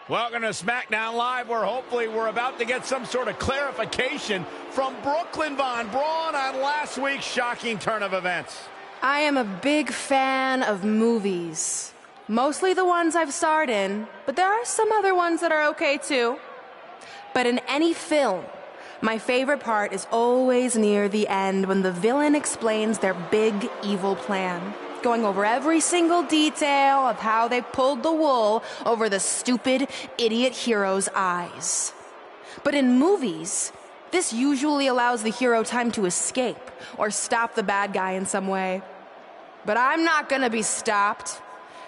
Welcome to SmackDown Live, where hopefully we're about to get some sort of clarification from Brooklyn Von Braun on last week's shocking turn of events. I am a big fan of movies. Mostly the ones I've starred in, but there are some other ones that are okay too. But in any film, my favorite part is always near the end when the villain explains their big evil plan, going over every single detail of how they pulled the wool over the stupid, idiot hero's eyes. But in movies, this usually allows the hero time to escape or stop the bad guy in some way. But I'm not gonna be stopped.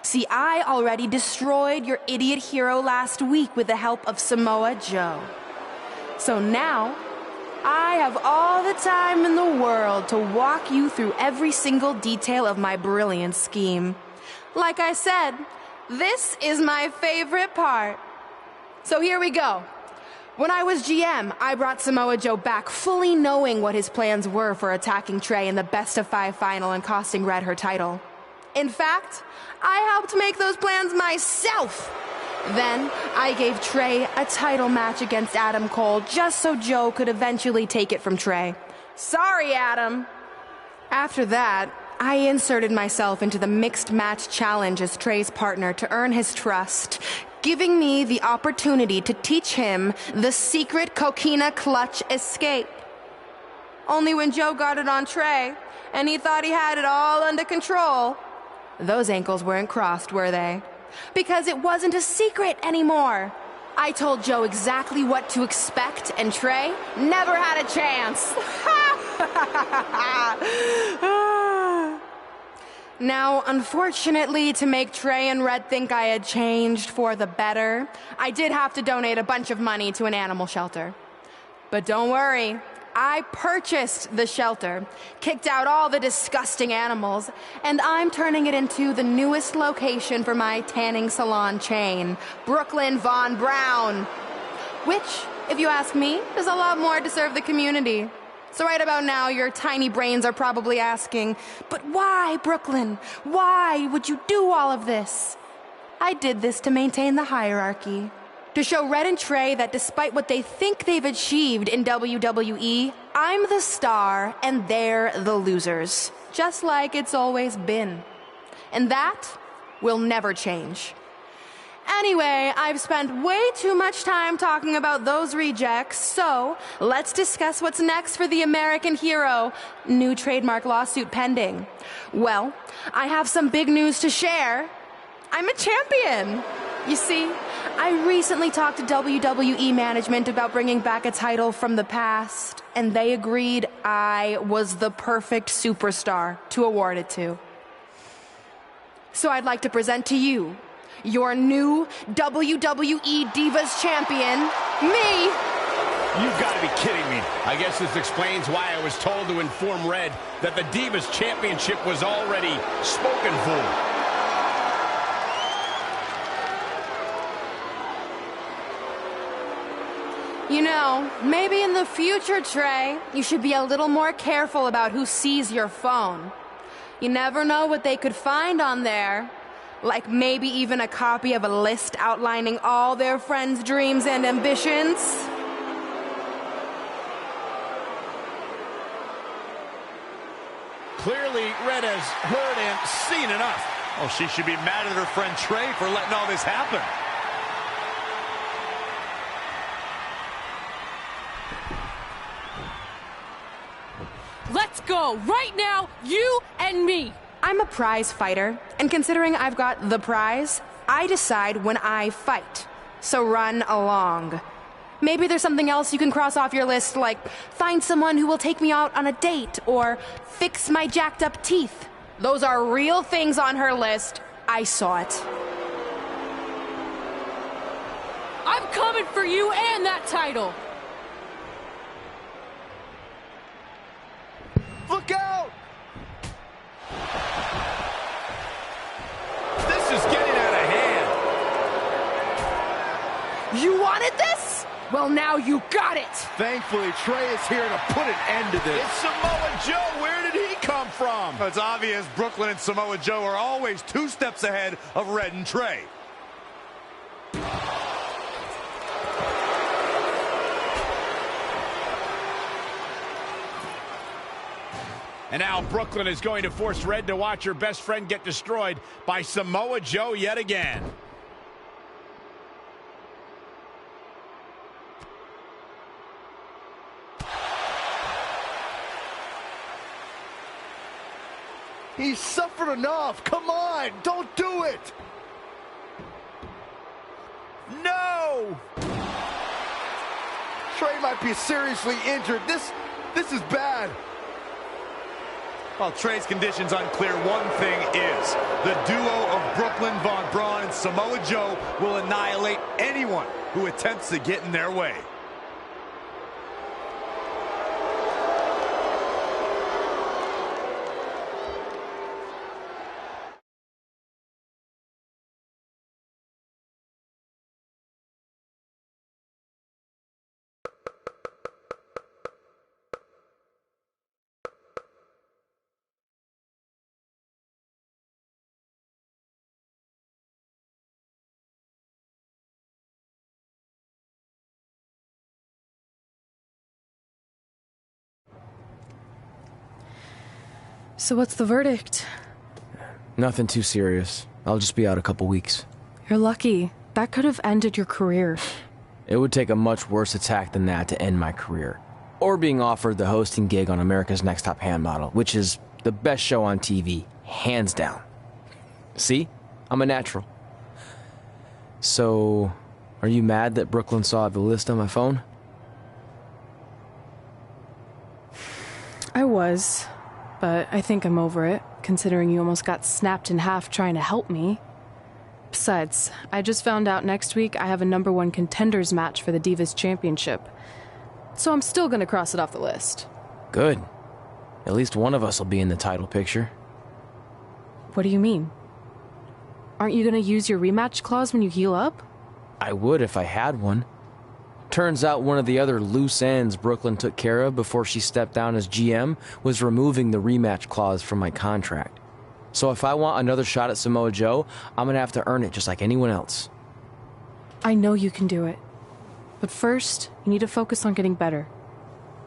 See, I already destroyed your idiot hero last week with the help of Samoa Joe. So now, I have all the time in the world to walk you through every single detail of my brilliant scheme. Like I said, this is my favorite part. So here we go. When I was GM, I brought Samoa Joe back fully knowing what his plans were for attacking Trey in the best-of-5 final and costing Red her title. In fact, I helped make those plans myself. Then, I gave Trey a title match against Adam Cole just so Joe could eventually take it from Trey. Sorry, Adam. After that, I inserted myself into the mixed match challenge as Trey's partner to earn his trust, giving me the opportunity to teach him the secret coquina clutch escape. Only when Joe got it on Trey, and he thought he had it all under control, those ankles weren't crossed, were they? Because it wasn't a secret anymore. I told Joe exactly what to expect, and Trey never had a chance. Now, unfortunately, to make Trey and Red think I had changed for the better, I did have to donate a bunch of money to an animal shelter. But don't worry, I purchased the shelter, kicked out all the disgusting animals, and I'm turning it into the newest location for my tanning salon chain, Brooklyn Von Braun. Which, if you ask me, is a lot more to serve the community. So right about now, your tiny brains are probably asking, but why, Brooklyn? Why would you do all of this? I did this to maintain the hierarchy. To show Red and Trey that despite what they think they've achieved in WWE, I'm the star and they're the losers. Just like it's always been. And that will never change. Anyway, I've spent way too much time talking about those rejects, so let's discuss what's next for the American hero. New trademark lawsuit pending. Well, I have some big news to share. I'm a champion. You see, I recently talked to WWE management about bringing back a title from the past, and they agreed I was the perfect superstar to award it to. So I'd like to present to you your new WWE Divas Champion, me. You've got to be kidding me. I guess this explains why I was told to inform Red that the Divas Championship was already spoken for. You know, maybe in the future, Trey, you should be a little more careful about who sees your phone. You never know what they could find on there. Like maybe even a copy of a list outlining all their friends' dreams and ambitions. Clearly, Red has heard and seen enough. Oh, she should be mad at her friend Trey for letting all this happen. Let's go, right now, you and me. I'm a prize fighter, and considering I've got the prize, I decide when I fight. So run along. Maybe there's something else you can cross off your list, like find someone who will take me out on a date, or fix my jacked up teeth. Those are real things on her list. I saw it. I'm coming for you and that title. Look out! This is getting out of hand. You wanted this? Well, now you got it! Thankfully, Trey is here to put an end to this. It's Samoa Joe. Where did he come from? It's obvious Brooklyn and Samoa Joe are always 2 steps ahead of Red and Trey. And now Brooklyn is going to force Red to watch her best friend get destroyed by Samoa Joe yet again. He's suffered enough. Come on, don't do it. No! Trey might be seriously injured. This is bad. While Trey's condition's unclear, one thing is, the duo of Brooklyn Von Braun and Samoa Joe will annihilate anyone who attempts to get in their way. So what's the verdict? Nothing too serious. I'll just be out a couple weeks. You're lucky. That could have ended your career. It would take a much worse attack than that to end my career. Or being offered the hosting gig on America's Next Top Hand Model, which is the best show on TV, hands down. See? I'm a natural. So, are you mad that Brooklyn saw the list on my phone? I was, but I think I'm over it, considering you almost got snapped in half trying to help me. Besides, I just found out next week I have a #1 contenders match for the Divas Championship. So I'm still gonna cross it off the list. Good. At least one of us will be in the title picture. What do you mean? Aren't you gonna use your rematch clause when you heal up? I would if I had one. Turns out one of the other loose ends Brooklyn took care of before she stepped down as GM was removing the rematch clause from my contract. So if I want another shot at Samoa Joe, I'm gonna have to earn it just like anyone else. I know you can do it. But first, you need to focus on getting better.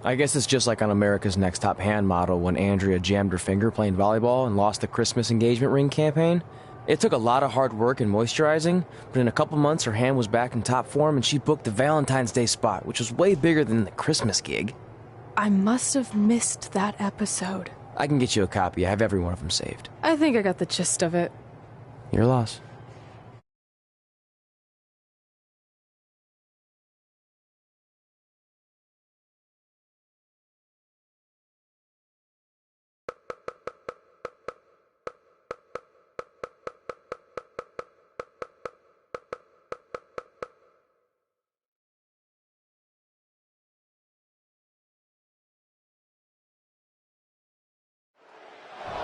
I guess it's just like on America's Next Top Hand Model when Andrea jammed her finger playing volleyball and lost the Christmas engagement ring campaign. It took a lot of hard work and moisturizing, but in a couple months her hand was back in top form and she booked the Valentine's Day spot, which was way bigger than the Christmas gig. I must have missed that episode. I can get you a copy. I have every one of them saved. I think I got the gist of it. Your loss.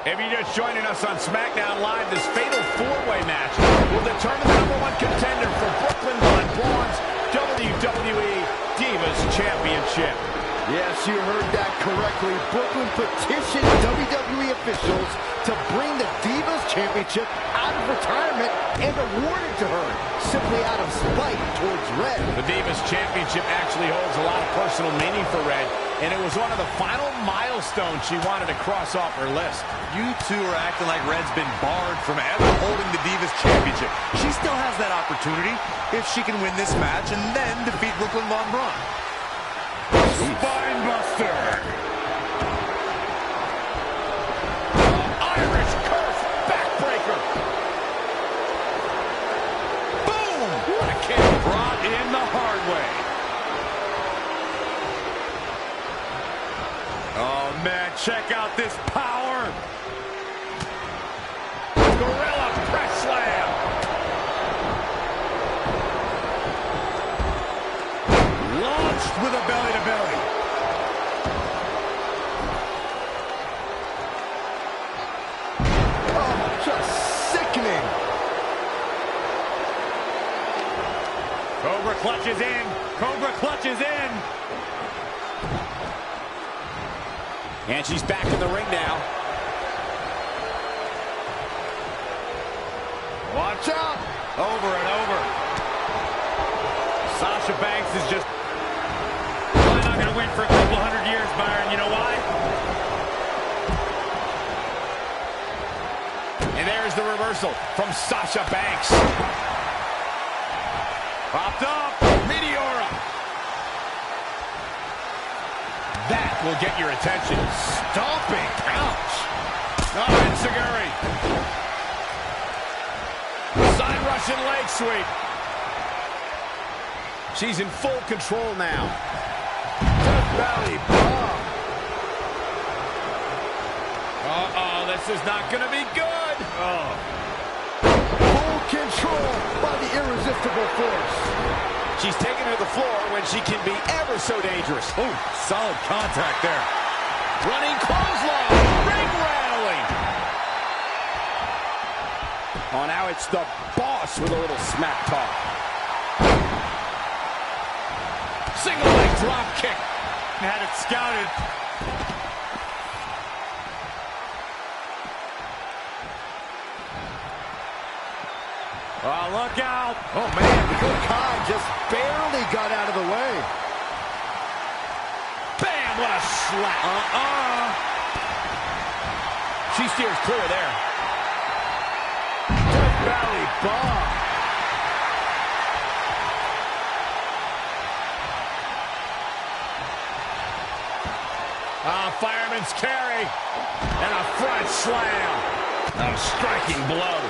If you're just joining us on SmackDown Live, this fatal four-way match will determine the #1 contender for Brooklyn Von Braun's WWE Divas Championship. Yes, you heard that correctly. Brooklyn petitioned WWE officials to bring the Divas Championship out of retirement and award it to her, simply out of spite towards Red. The Divas Championship actually holds a lot of personal meaning for Red, and it was one of the final milestones she wanted to cross off her list. You two are acting like Red's been barred from ever holding the Divas Championship. She still has that opportunity if she can win this match and then defeat Brooklyn Von Braun. Spinebuster! Irish curse backbreaker! Boom! What a kick! Brought in the hard way. check out this power. Gorilla press slam. Launched with a belly-to-belly. Oh, just sickening. Cobra clutches in. Cobra clutches in. And she's back in the ring now. Watch out. Over and over. Sasha Banks is just... Probably not going to win for a couple hundred years, Byron. You know why? And there's the reversal from Sasha Banks. Popped up. Meteora. That will get your attention. Stomping. Ouch. Oh, and Seguri. Side Russian leg sweep. She's in full control now. Death Valley bomb. Uh-oh, this is not going to be good. Oh. Full control by the irresistible force. She's taken to the floor when she can be ever so dangerous. Oh, solid contact there. Running clothesline. Ring rattling. Oh, now it's the boss with a little smack talk. Single leg drop kick. Had it scouted. Oh, look out. Oh, man, Dakota Kai just barely got out of the way. Bam, what a slap. She steers clear there. Death Valley bomb. Fireman's carry. And a front slam. A striking blow.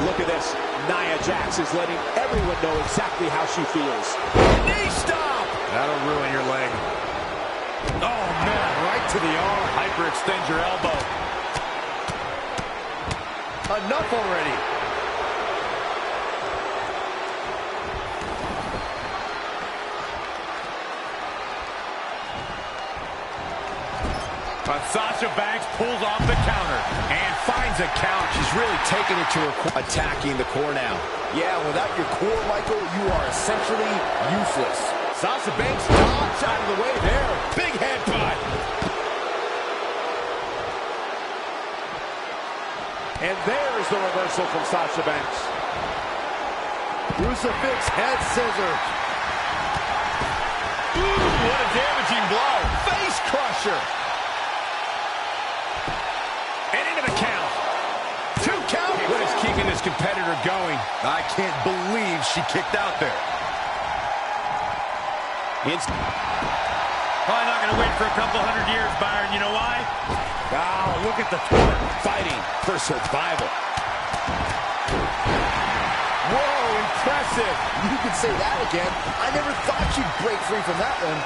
Look at this. Nia Jax is letting everyone know exactly how she feels. Knee stop. That'll ruin your leg. Oh, man, right to the arm. Hyperextend your elbow. Enough already. But Sasha Banks pulls off the counter and finds a count. She's really taking it to her, attacking the core now. Yeah, without your core, Michael, you are essentially useless. Sasha Banks dodged out of the way there. Big headbutt. And there's the reversal from Sasha Banks. Crucifix head scissors. Ooh, what a damaging blow. Face crusher. And into the count. 2 count. What is keeping this competitor going? I can't believe she kicked out there. Probably not going to win for a couple hundred years, Byron. You know why? Oh, look at the torque. Fighting for survival. Whoa, impressive. You could say that again. I never thought she'd break free from that one.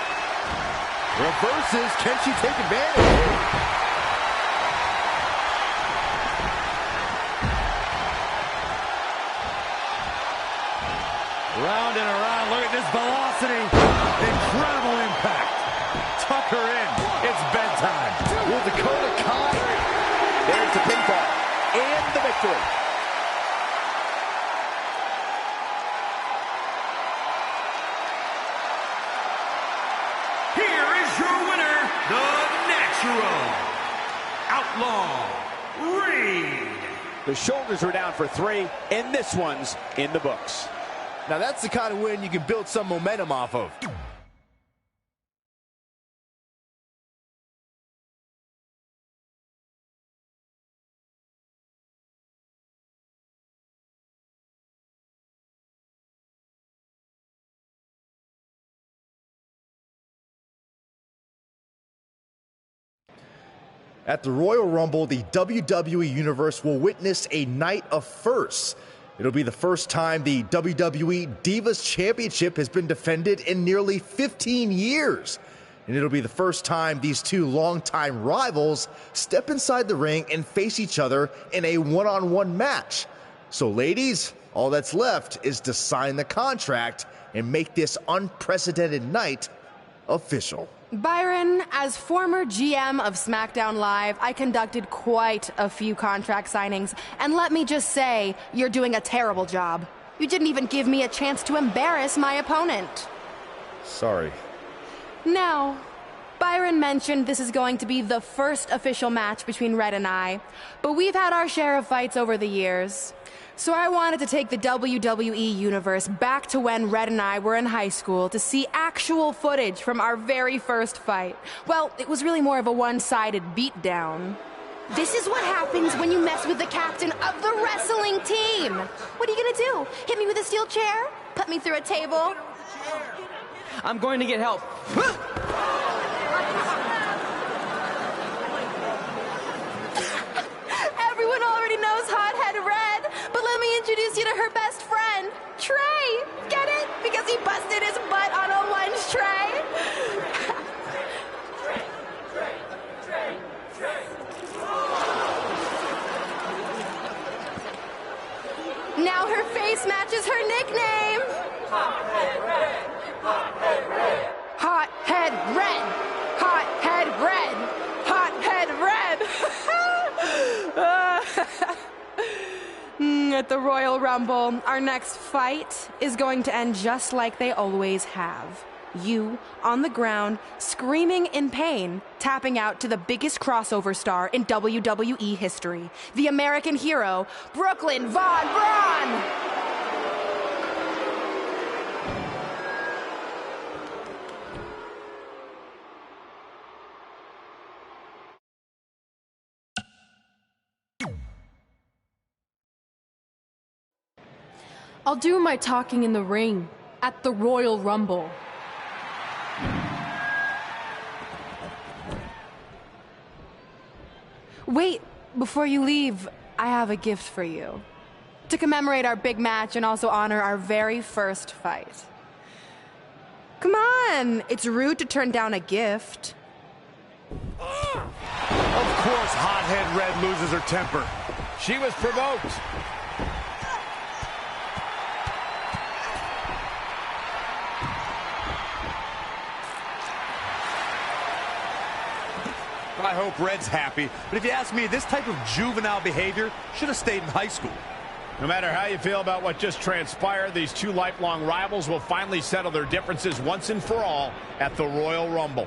Reverses. Can she take advantage? Round and around. Look at this velocity. Incredible impact. Tuck her in. It's bedtime. Will Dakota Kai? There's the pinfall and the victory. Here is your winner, the Natural Outlaw Reed. The shoulders are down for 3, and this one's in the books. Now that's the kind of win you can build some momentum off of. At the Royal Rumble, the WWE Universe will witness a night of firsts. It'll be the first time the WWE Divas Championship has been defended in nearly 15 years. And it'll be the first time these two longtime rivals step inside the ring and face each other in a one-on-one match. So ladies, all that's left is to sign the contract and make this unprecedented night official. Byron, as former GM of SmackDown Live, I conducted quite a few contract signings, and let me just say, you're doing a terrible job. You didn't even give me a chance to embarrass my opponent. Sorry. Now, Byron mentioned this is going to be the first official match between Red and I, but we've had our share of fights over the years. So I wanted to take the WWE Universe back to when Red and I were in high school to see actual footage from our very first fight. Well, it was really more of a one-sided beatdown. This is what happens when you mess with the captain of the wrestling team. What are you gonna do? Hit me with a steel chair? Put me through a table? I'm going to get help. Everyone already knows Hothead Red, but let me introduce you to her best friend, Trey. Get it? Because he busted his butt on a lunch tray. Now her face matches her nickname. Hothead Red. Hothead Red. Hothead Red. Hothead Red. Hothead Red. At the Royal Rumble, our next fight is going to end just like they always have. You, on the ground, screaming in pain, tapping out to the biggest crossover star in WWE history, the American hero, Brooklyn Von Braun! I'll do my talking in the ring at the Royal Rumble. Wait, before you leave, I have a gift for you. To commemorate our big match and also honor our very first fight. Come on, it's rude to turn down a gift. Of course, Hothead Red loses her temper. She was provoked. I hope Red's happy, but if you ask me, this type of juvenile behavior should have stayed in high school. No matter how you feel about what just transpired, these two lifelong rivals will finally settle their differences once and for all at the Royal Rumble.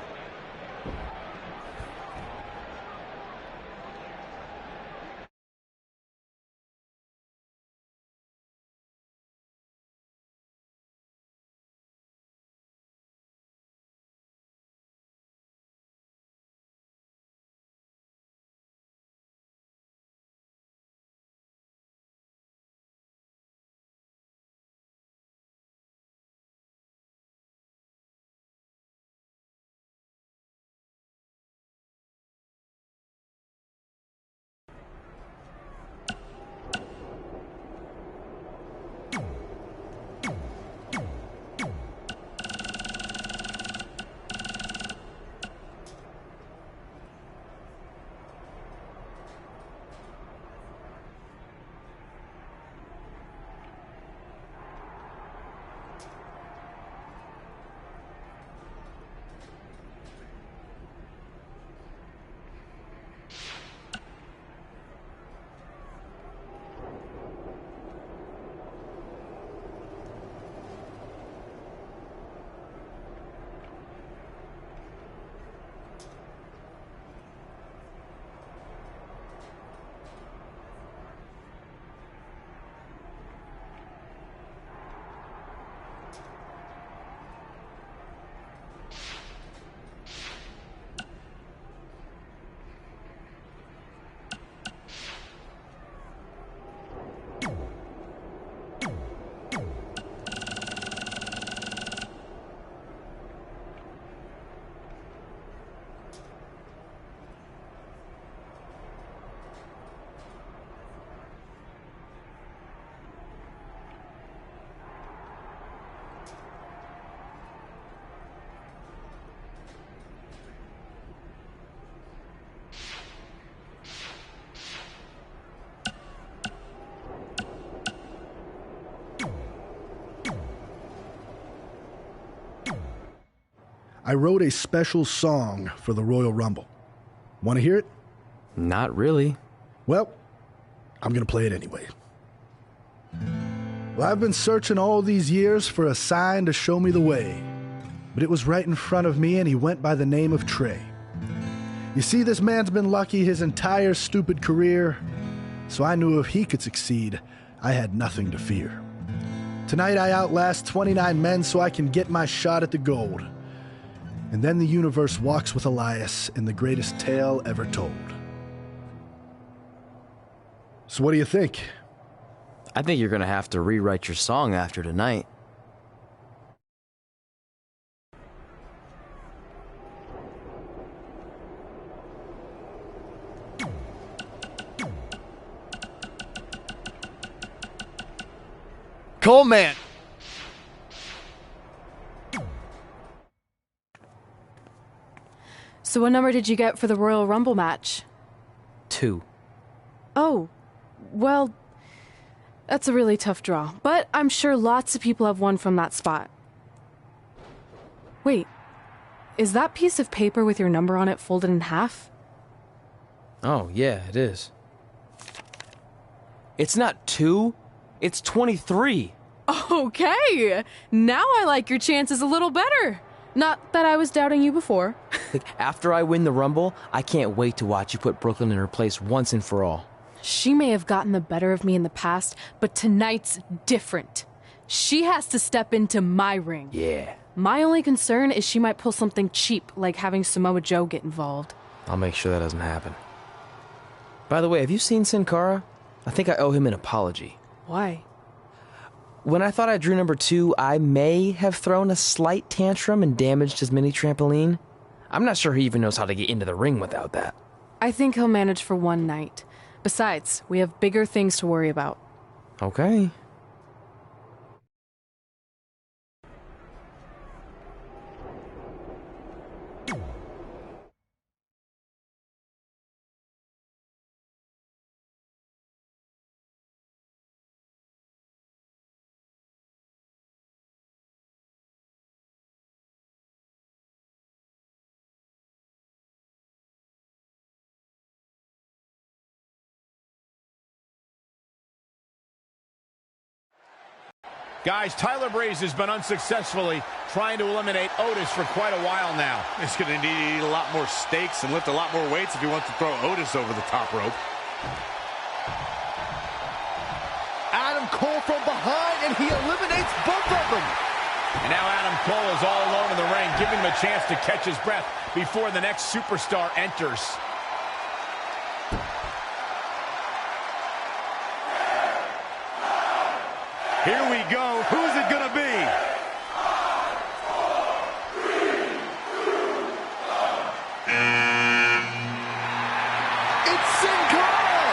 I wrote a special song for the Royal Rumble. Want to hear it? Not really. Well, I'm going to play it anyway. Well, I've been searching all these years for a sign to show me the way. But it was right in front of me, and he went by the name of Trey. You see, this man's been lucky his entire stupid career, so I knew if he could succeed, I had nothing to fear. Tonight I outlast 29 men so I can get my shot at the gold. And then the universe walks with Elias in the greatest tale ever told. So what do you think? I think you're going to have to rewrite your song after tonight. Coleman. So what number did you get for the Royal Rumble match? 2. Oh, well, that's a really tough draw. But I'm sure lots of people have won from that spot. Wait, is that piece of paper with your number on it folded in half? Oh, yeah, it is. It's not 2, it's 23. Okay, now I like your chances a little better. Not that I was doubting you before. Like, after I win the Rumble, I can't wait to watch you put Brooklyn in her place once and for all. She may have gotten the better of me in the past, but tonight's different. She has to step into my ring. Yeah. My only concern is she might pull something cheap, like having Samoa Joe get involved. I'll make sure that doesn't happen. By the way, have you seen Sin Cara? I think I owe him an apology. Why? When I thought I drew number 2, I may have thrown a slight tantrum and damaged his mini trampoline. I'm not sure he even knows how to get into the ring without that. I think he'll manage for one night. Besides, we have bigger things to worry about. Okay. Guys, Tyler Breeze has been unsuccessfully trying to eliminate Otis for quite a while now. He's going to need to eat a lot more steaks and lift a lot more weights if he wants to throw Otis over the top rope. Adam Cole from behind, and he eliminates both of them. And now Adam Cole is all alone in the ring, giving him a chance to catch his breath before the next superstar enters. Here we go. Who's it going to be? It's Sin Cara.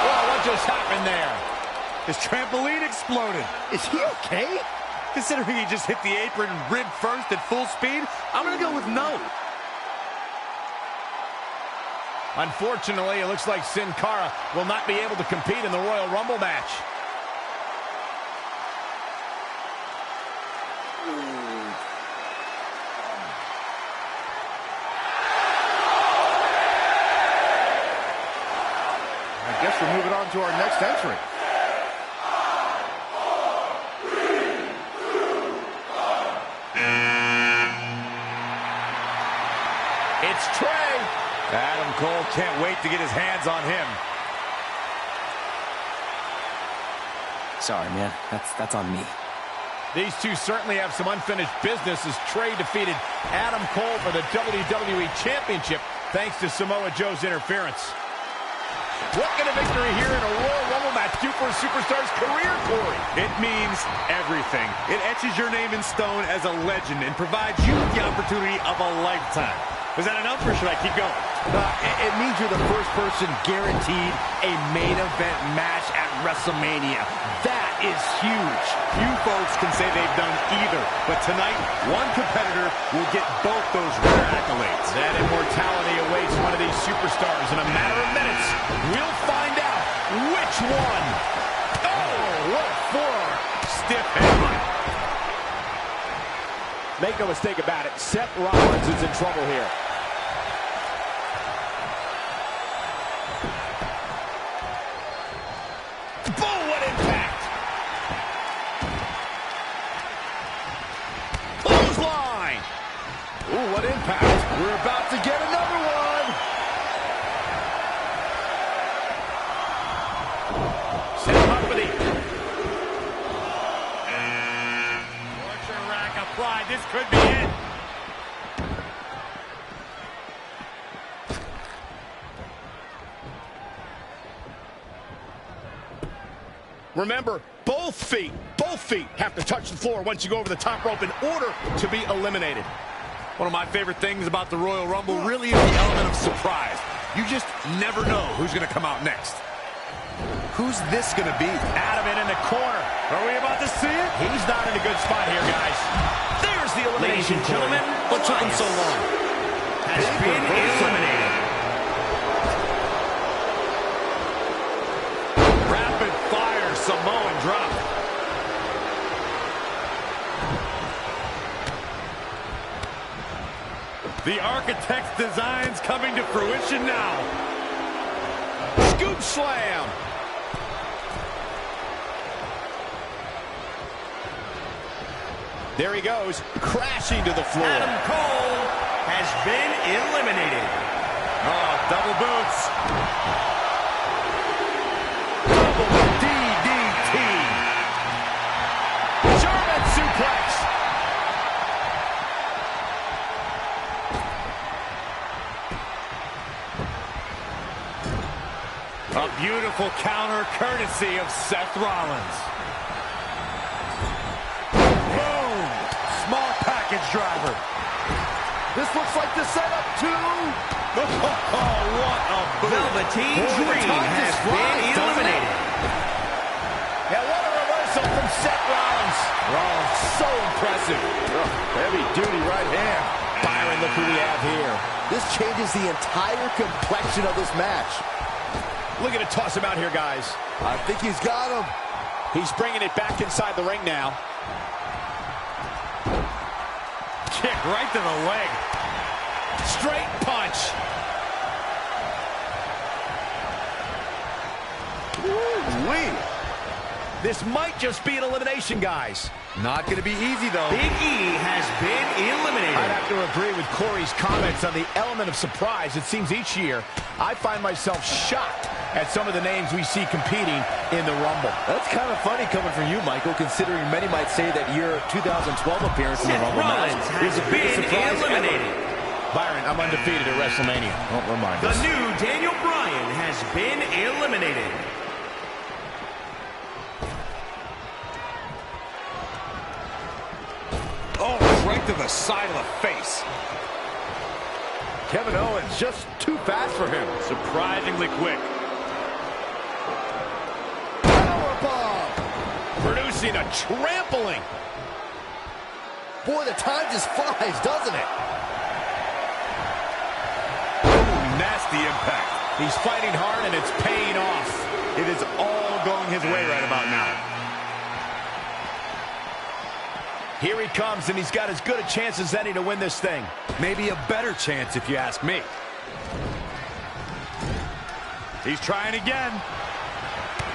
Well, what just happened there? His trampoline exploded. Is he okay? Considering he just hit the apron rib first at full speed, I'm going to go with no. Unfortunately, it looks like Sin Cara will not be able to compete in the Royal Rumble match. I guess we're moving on to our next entrant. It's Trey. Adam Cole can't wait to get his hands on him. Sorry, man. That's on me. These two certainly have some unfinished business as Trey defeated Adam Cole for the WWE Championship thanks to Samoa Joe's interference. What can a victory here in a Royal Rumble match do for a superstar's career, Corey? It means everything. It etches your name in stone as a legend and provides you with the opportunity of a lifetime. Was that enough, or should I keep going? It means you're the first person guaranteed a main event match at WrestleMania. That is huge. Few folks can say they've done either, but tonight, one competitor will get both those rare accolades. That immortality awaits one of these superstars in a matter of minutes. We'll find out Which one? Oh, what a forearm. Stiff headbutt. Make no mistake about it, Seth Rollins is in trouble here. Boom, what impact! Clothesline! Ooh, what impact! We're about to get another one! Set him up for the... Torture rack applied. This could be it. Remember, both feet have to touch the floor once you go over the top rope in order to be eliminated. One of my favorite things about the Royal Rumble really is the element of surprise. You just never know who's going to come out next. Who's this going to be? Adam in the corner. Are we about to see it? He's not in a good spot here, guys. There's the elimination. Ladies and gentlemen, what took him so long? Has been eliminated. Rapid fire Samoan drop. The architect's designs coming to fruition now. Scoop slam. There he goes, crashing to the floor. Adam Cole has been eliminated. Oh, double boots. Double DDT. German suplex. A beautiful counter courtesy of Seth Rollins. Boom! Small package driver. This looks like the setup to... Oh, what a boom. Velveteen Dream has been eliminated. Yeah, what a reversal from Seth Rollins. Rollins, so impressive. Oh, heavy duty right hand. Byron, look who we have here. This changes the entire complexion of this match. Look at it, toss him out here, guys. I think he's got him. He's bringing it back inside the ring now. Kick right to the leg. Straight punch. Woo-wee. This might just be an elimination, guys. Not going to be easy, though. Big E has been eliminated. I'd have to agree with Corey's comments on the element of surprise. It seems each year I find myself shocked at some of the names we see competing in the Rumble. That's kind of funny coming from you, Michael, considering many might say that your 2012 appearance in the Rumble match is a big surprise. Eliminated. Byron, I'm undefeated at WrestleMania. Don't remind us. The new Daniel Bryan has been eliminated. Oh, right to the side of the face. Kevin Owens just too fast for him. Surprisingly quick. Producing a trampling. Boy, the time just flies, doesn't it? Ooh, nasty impact. He's fighting hard and it's paying off. It is all going his way right about now. Here he comes, and he's got as good a chance as any to win this thing. Maybe a better chance, if you ask me. He's trying again.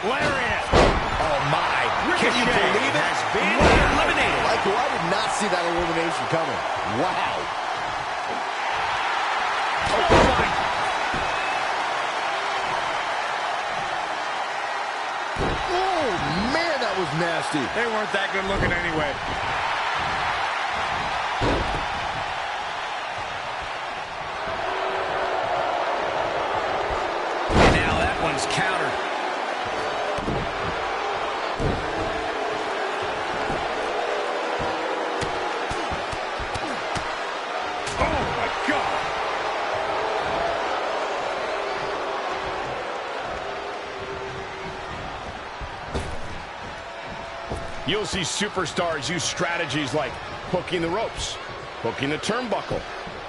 Lariat. Oh, my. Can you believe it? Has been eliminated. Michael, I did not see that elimination coming. Wow. Oh, man, that was nasty. They weren't that good looking anyway. And now that one's countered. You'll see superstars use strategies like hooking the ropes, hooking the turnbuckle,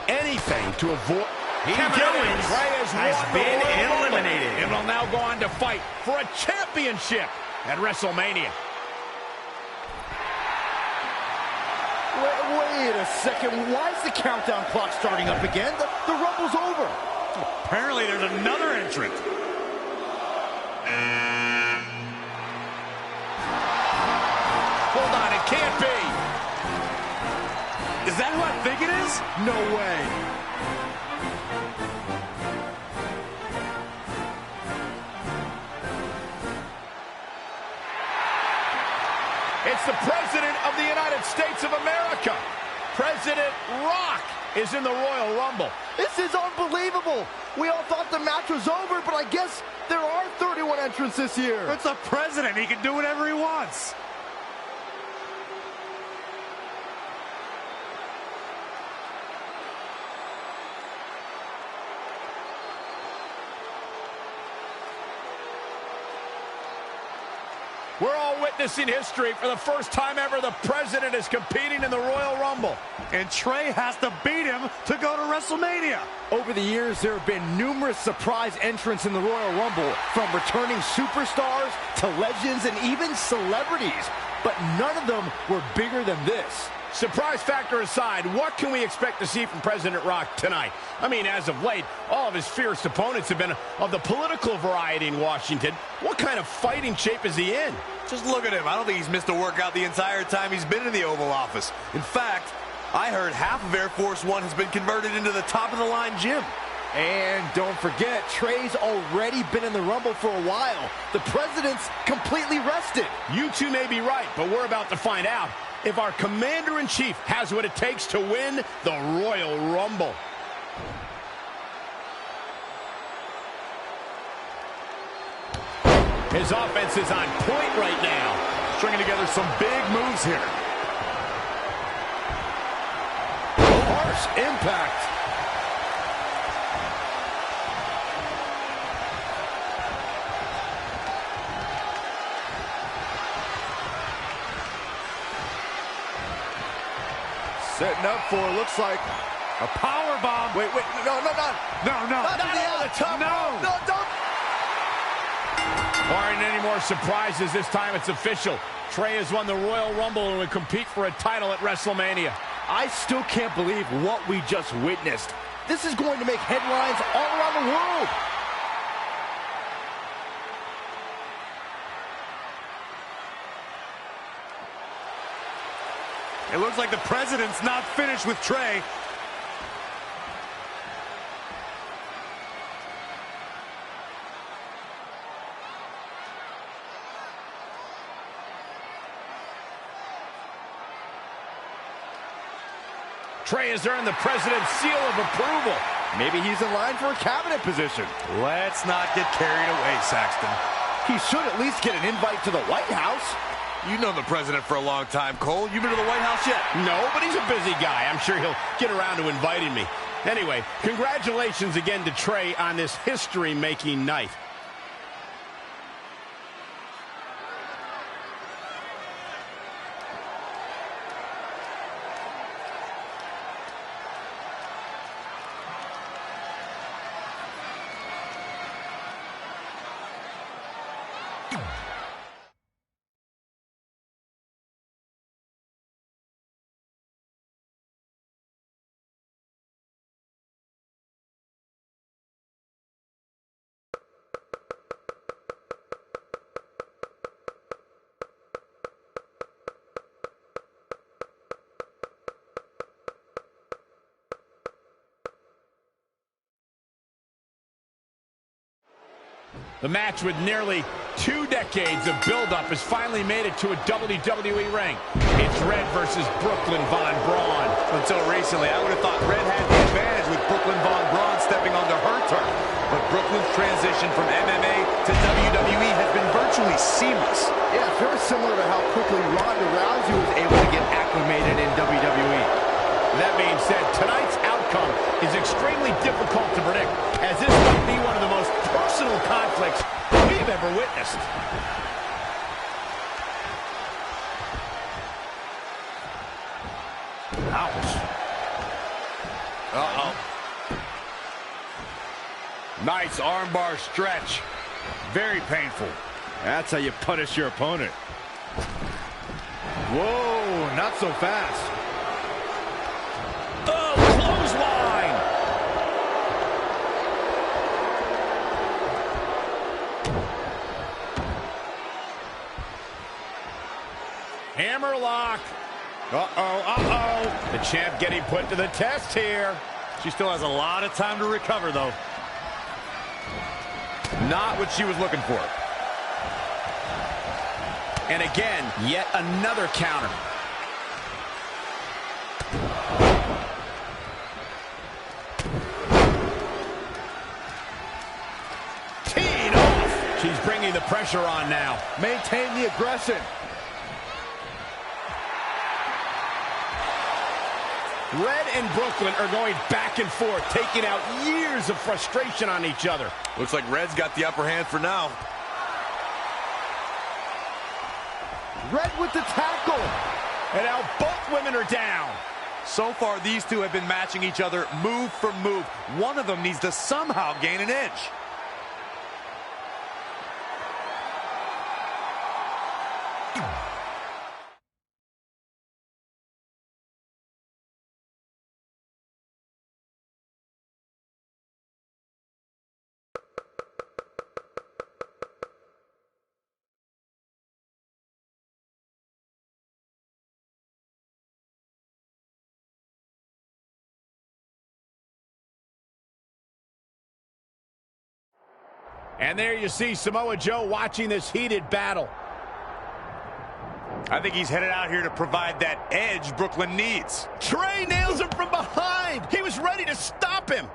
anything to avoid... Kevin Owens has been eliminated. And will now go on to fight for a championship at WrestleMania. Wait a second. Why is the countdown clock starting up again? The Rumble's over. Apparently there's another entrant. Hold on, it can't be. Is that who I think it is? No way. It's the President of the United States of America. President Rock is in the Royal Rumble. This is unbelievable. We all thought the match was over, but I guess there are 31 entrants this year. It's the President. He can do whatever he wants. We're all witnessing history. For the first time ever, the President is competing in the Royal Rumble. And Trey has to beat him to go to WrestleMania. Over the years, there have been numerous surprise entrants in the Royal Rumble, from returning superstars to legends and even celebrities. But none of them were bigger than this. Surprise factor aside, what can we expect to see from President Rock tonight? I mean, as of late, all of his fierce opponents have been of the political variety in Washington. What kind of fighting shape is he in? Just look at him. I don't think he's missed a workout the entire time he's been in the Oval Office. In fact, I heard half of Air Force One has been converted into the top-of-the-line gym. And don't forget, Trey's already been in the Rumble for a while. The President's completely rested. You two may be right, but we're about to find out if our Commander-in-Chief has what it takes to win the Royal Rumble. His offense is on point right now. Stringing together some big moves here. Harsh impact. Setting up for, looks like, a power bomb. Wait, no. Not over the top. No, don't. Barring any more surprises, this time it's official. Trey has won the Royal Rumble and will compete for a title at WrestleMania. I still can't believe what we just witnessed. This is going to make headlines all around the world. It looks like the President's not finished with Trey. Trey has earned the President's seal of approval. Maybe he's in line for a cabinet position. Let's not get carried away, Saxton. He should at least get an invite to the White House. You've known the President for a long time, Cole. You been to the White House yet? No, but he's a busy guy. I'm sure he'll get around to inviting me. Anyway, congratulations again to Trey on this history-making night. The match with nearly 2 decades of build-up has finally made it to a WWE ring. It's Red versus Brooklyn Von Braun. Until recently, I would have thought Red had the advantage with Brooklyn Von Braun stepping onto her turf. But Brooklyn's transition from MMA to WWE has been virtually seamless. Yeah, it's very similar to how quickly Ronda Rousey was able to get acclimated in WWE. That being said, tonight's outcome is extremely difficult to predict, as this might be one of the most personal conflicts we've ever witnessed. Ouch. Uh-oh. Nice armbar stretch. Very painful. That's how you punish your opponent. Whoa, not so fast. Oh, clothesline! Hammerlock. The champ getting put to the test here. She still has a lot of time to recover, though. Not what she was looking for. And again, yet another counter. Teeing off. She's bringing the pressure on now. Maintain the aggression. Red and Brooklyn are going back and forth, taking out years of frustration on each other. Looks like Red's got the upper hand for now. Red with the tackle. And now both women are down. So far, these two have been matching each other move for move. One of them needs to somehow gain an edge. And there you see Samoa Joe watching this heated battle. I think he's headed out here to provide that edge Brooklyn needs. Trey nails him from behind. He was ready to stop him.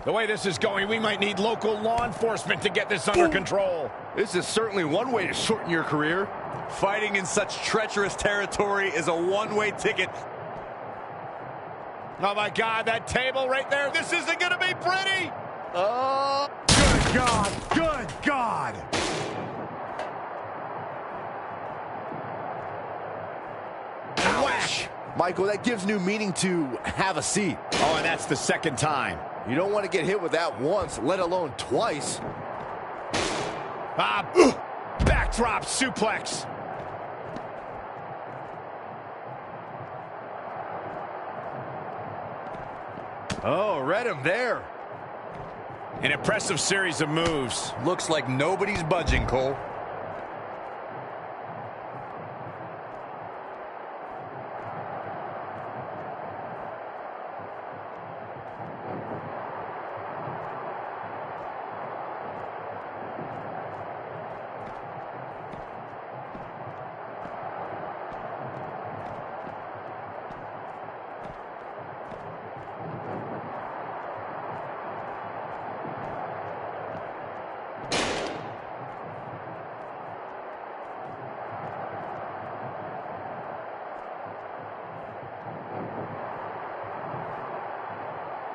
The way this is going, we might need local law enforcement to get this under control. This is certainly one way to shorten your career. Fighting in such treacherous territory is a one-way ticket. Oh, my God, that table right there. This isn't going to be pretty. Oh, good God, good God. Whack. Michael, that gives new meaning to have a seat. Oh, and that's the second time. You don't want to get hit with that once, let alone twice. Backdrop suplex. Oh, read him there. An impressive series of moves. Looks like nobody's budging, Cole.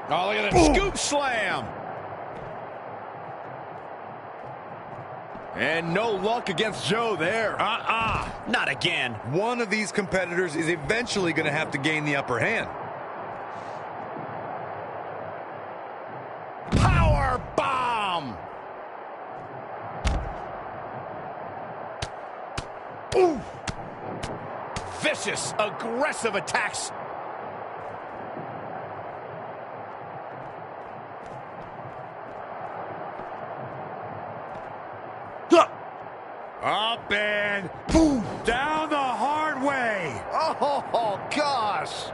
Oh, look at that scoop slam. And no luck against Joe there. Not again. One of these competitors is eventually going to have to gain the upper hand. Power bomb. Ooh. Vicious, aggressive attacks. Up and boom, down the hard way. Oh, gosh.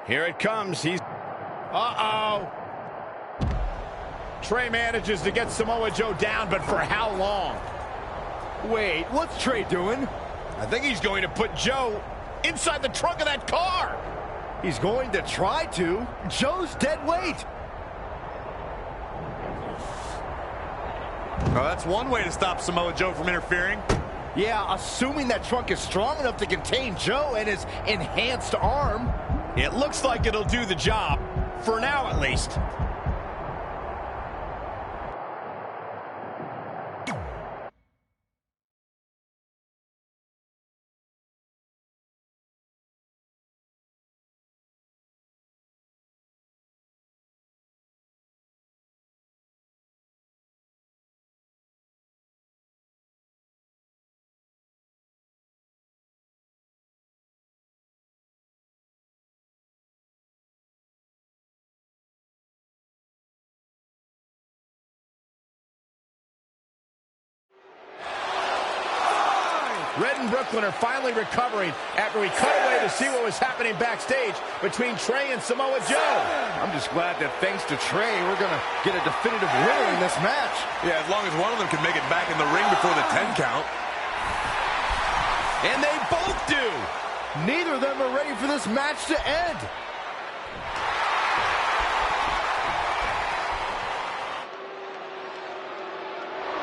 Here it comes. He's... Trey manages to get Samoa Joe down, but for how long? Wait, what's Trey doing? I think he's going to put Joe inside the trunk of that car. He's going to try to. Joe's dead weight. Oh, that's one way to stop Samoa Joe from interfering. Yeah, assuming that trunk is strong enough to contain Joe and his enhanced arm. It looks like it'll do the job, for now at least. Red and Brooklyn are finally recovering after we cut away to see what was happening backstage between Trey and Samoa Joe. I'm just glad that thanks to Trey, we're going to get a definitive winner in this match. Yeah, as long as one of them can make it back in the ring before the 10 count. And they both do. Neither of them are ready for this match to end.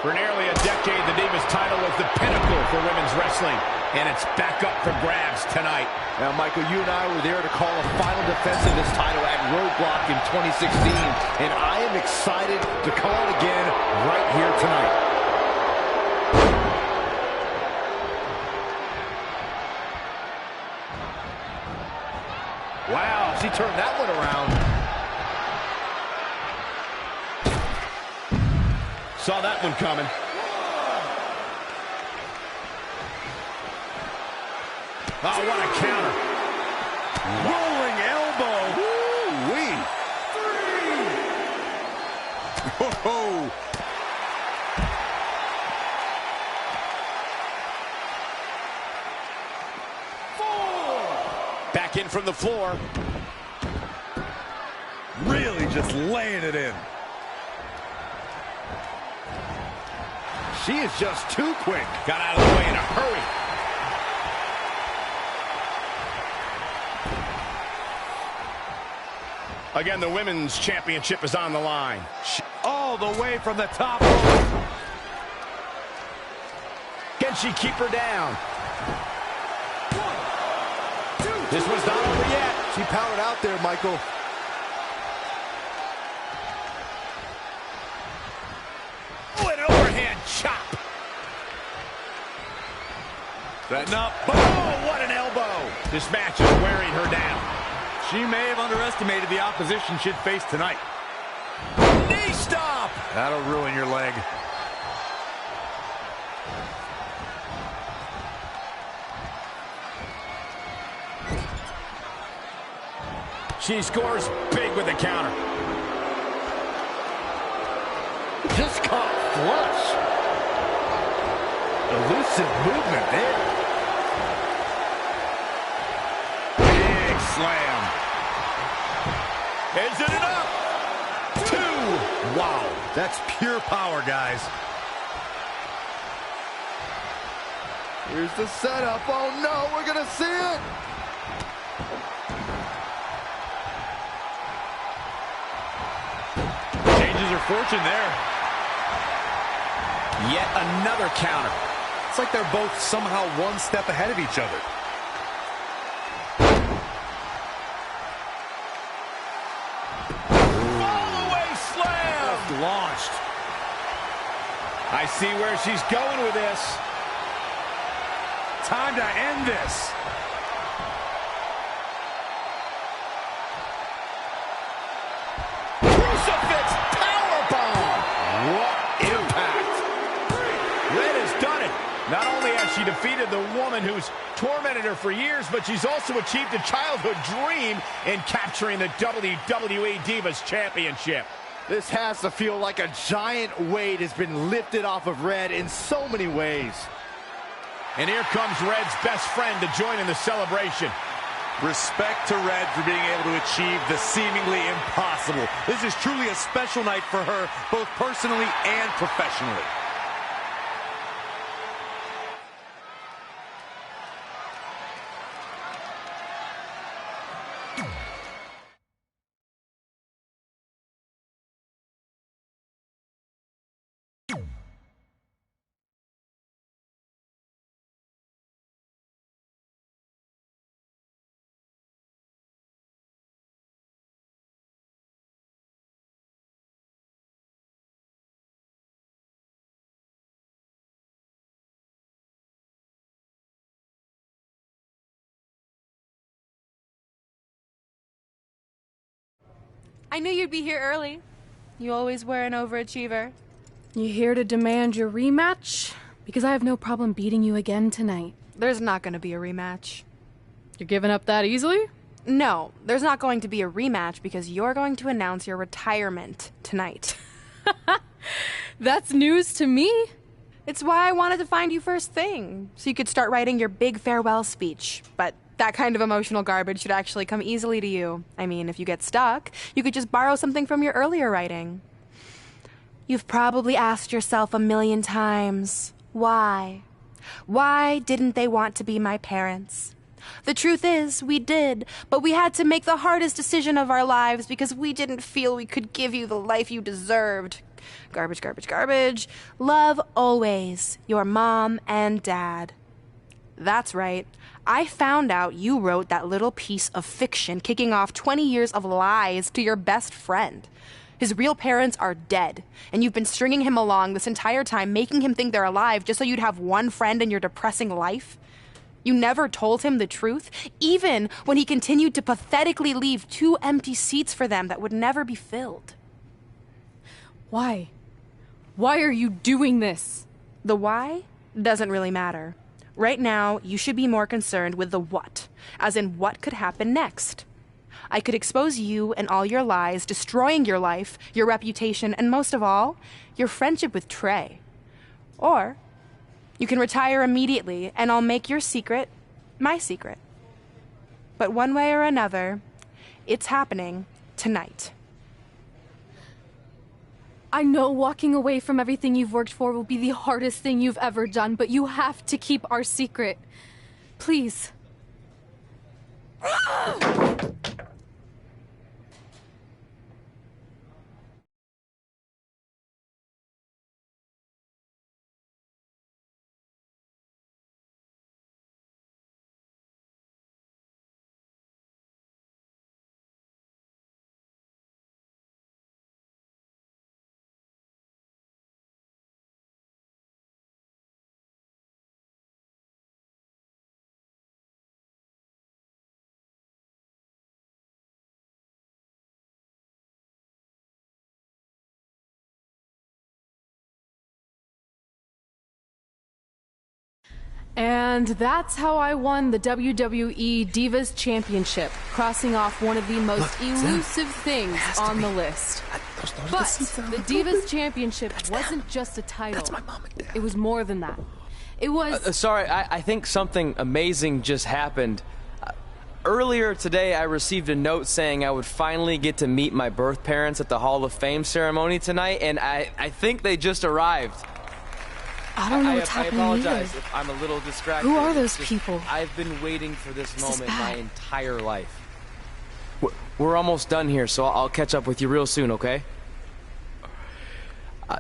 For nearly a decade, the Divas title was the pinnacle for women's wrestling, and it's back up for grabs tonight. Now, Michael, you and I were there to call a final defense of this title at Roadblock in 2016, and I am excited to call it again right here tonight. Wow, she turned that one around. Saw that one coming. Oh, what a counter. Rolling elbow. Woo-wee. 3. Whoa. Back in from the floor. Really just laying it in. She is just too quick. Got out of the way in a hurry. Again, the women's championship is on the line. All the way from the top rope. Can she keep her down? This one's not over yet. She powered out there, Michael. Oh, an overhand chop. Setting up. Oh, what an elbow. This match is wearing her down. She may have underestimated the opposition she'd face tonight. Knee stop. That'll ruin your leg. She scores big with the counter. Just caught flush. Elusive movement there. Big slam. Is it enough? 2. Wow, that's pure power, guys. Here's the setup. Oh no, we're gonna see it. Changes her fortune there. Yet another counter. It's like they're both somehow one step ahead of each other. Fallaway slam. Just launched. I see where she's going with this. Time to end this. Crucifix powerbomb. What impact. Red has done it. Not only has she defeated the woman who's tormented her for years, but she's also achieved a childhood dream in capturing the WWE Divas Championship. This has to feel like a giant weight has been lifted off of Red in so many ways. And here comes Red's best friend to join in the celebration. Respect to Red for being able to achieve the seemingly impossible. This is truly a special night for her, both personally and professionally. I knew you'd be here early. You always were an overachiever. You here to demand your rematch? Because I have no problem beating you again tonight. There's not going to be a rematch. You're giving up that easily? No, there's not going to be a rematch because you're going to announce your retirement tonight. That's news to me. It's why I wanted to find you first thing, so you could start writing your big farewell speech. But that kind of emotional garbage should actually come easily to you. I mean, if you get stuck, you could just borrow something from your earlier writing. You've probably asked yourself a million times, why? Why didn't they want to be my parents? The truth is, we did, but we had to make the hardest decision of our lives because we didn't feel we could give you the life you deserved. Garbage, garbage, garbage. Love always, your mom and dad. That's right. I found out you wrote that little piece of fiction kicking off 20 years of lies to your best friend. His real parents are dead, and you've been stringing him along this entire time, making him think they're alive just so you'd have one friend in your depressing life. You never told him the truth, even when he continued to pathetically leave 2 empty seats for them that would never be filled. Why? Why are you doing this? The why doesn't really matter. Right now, you should be more concerned with the what, as in what could happen next. I could expose you and all your lies, destroying your life, your reputation, and most of all, your friendship with Trey. Or you can retire immediately, and I'll make your secret my secret. But one way or another, it's happening tonight. I know walking away from everything you've worked for will be the hardest thing you've ever done, but you have to keep our secret. Please. And that's how I won the WWE Divas Championship, crossing off one of the most elusive things on the list. But the Divas Championship wasn't just a title. That's my mom and dad. It was more than that. It was... Sorry, I think something amazing just happened. Earlier today, I received a note saying I would finally get to meet my birth parents at the Hall of Fame ceremony tonight, and I think they just arrived. I don't know what's happening. I apologize either. if I'm a little distracted. Who are those people? I've been waiting for this moment my bad. entire life. We're almost done here, so I'll catch up with you real soon, okay?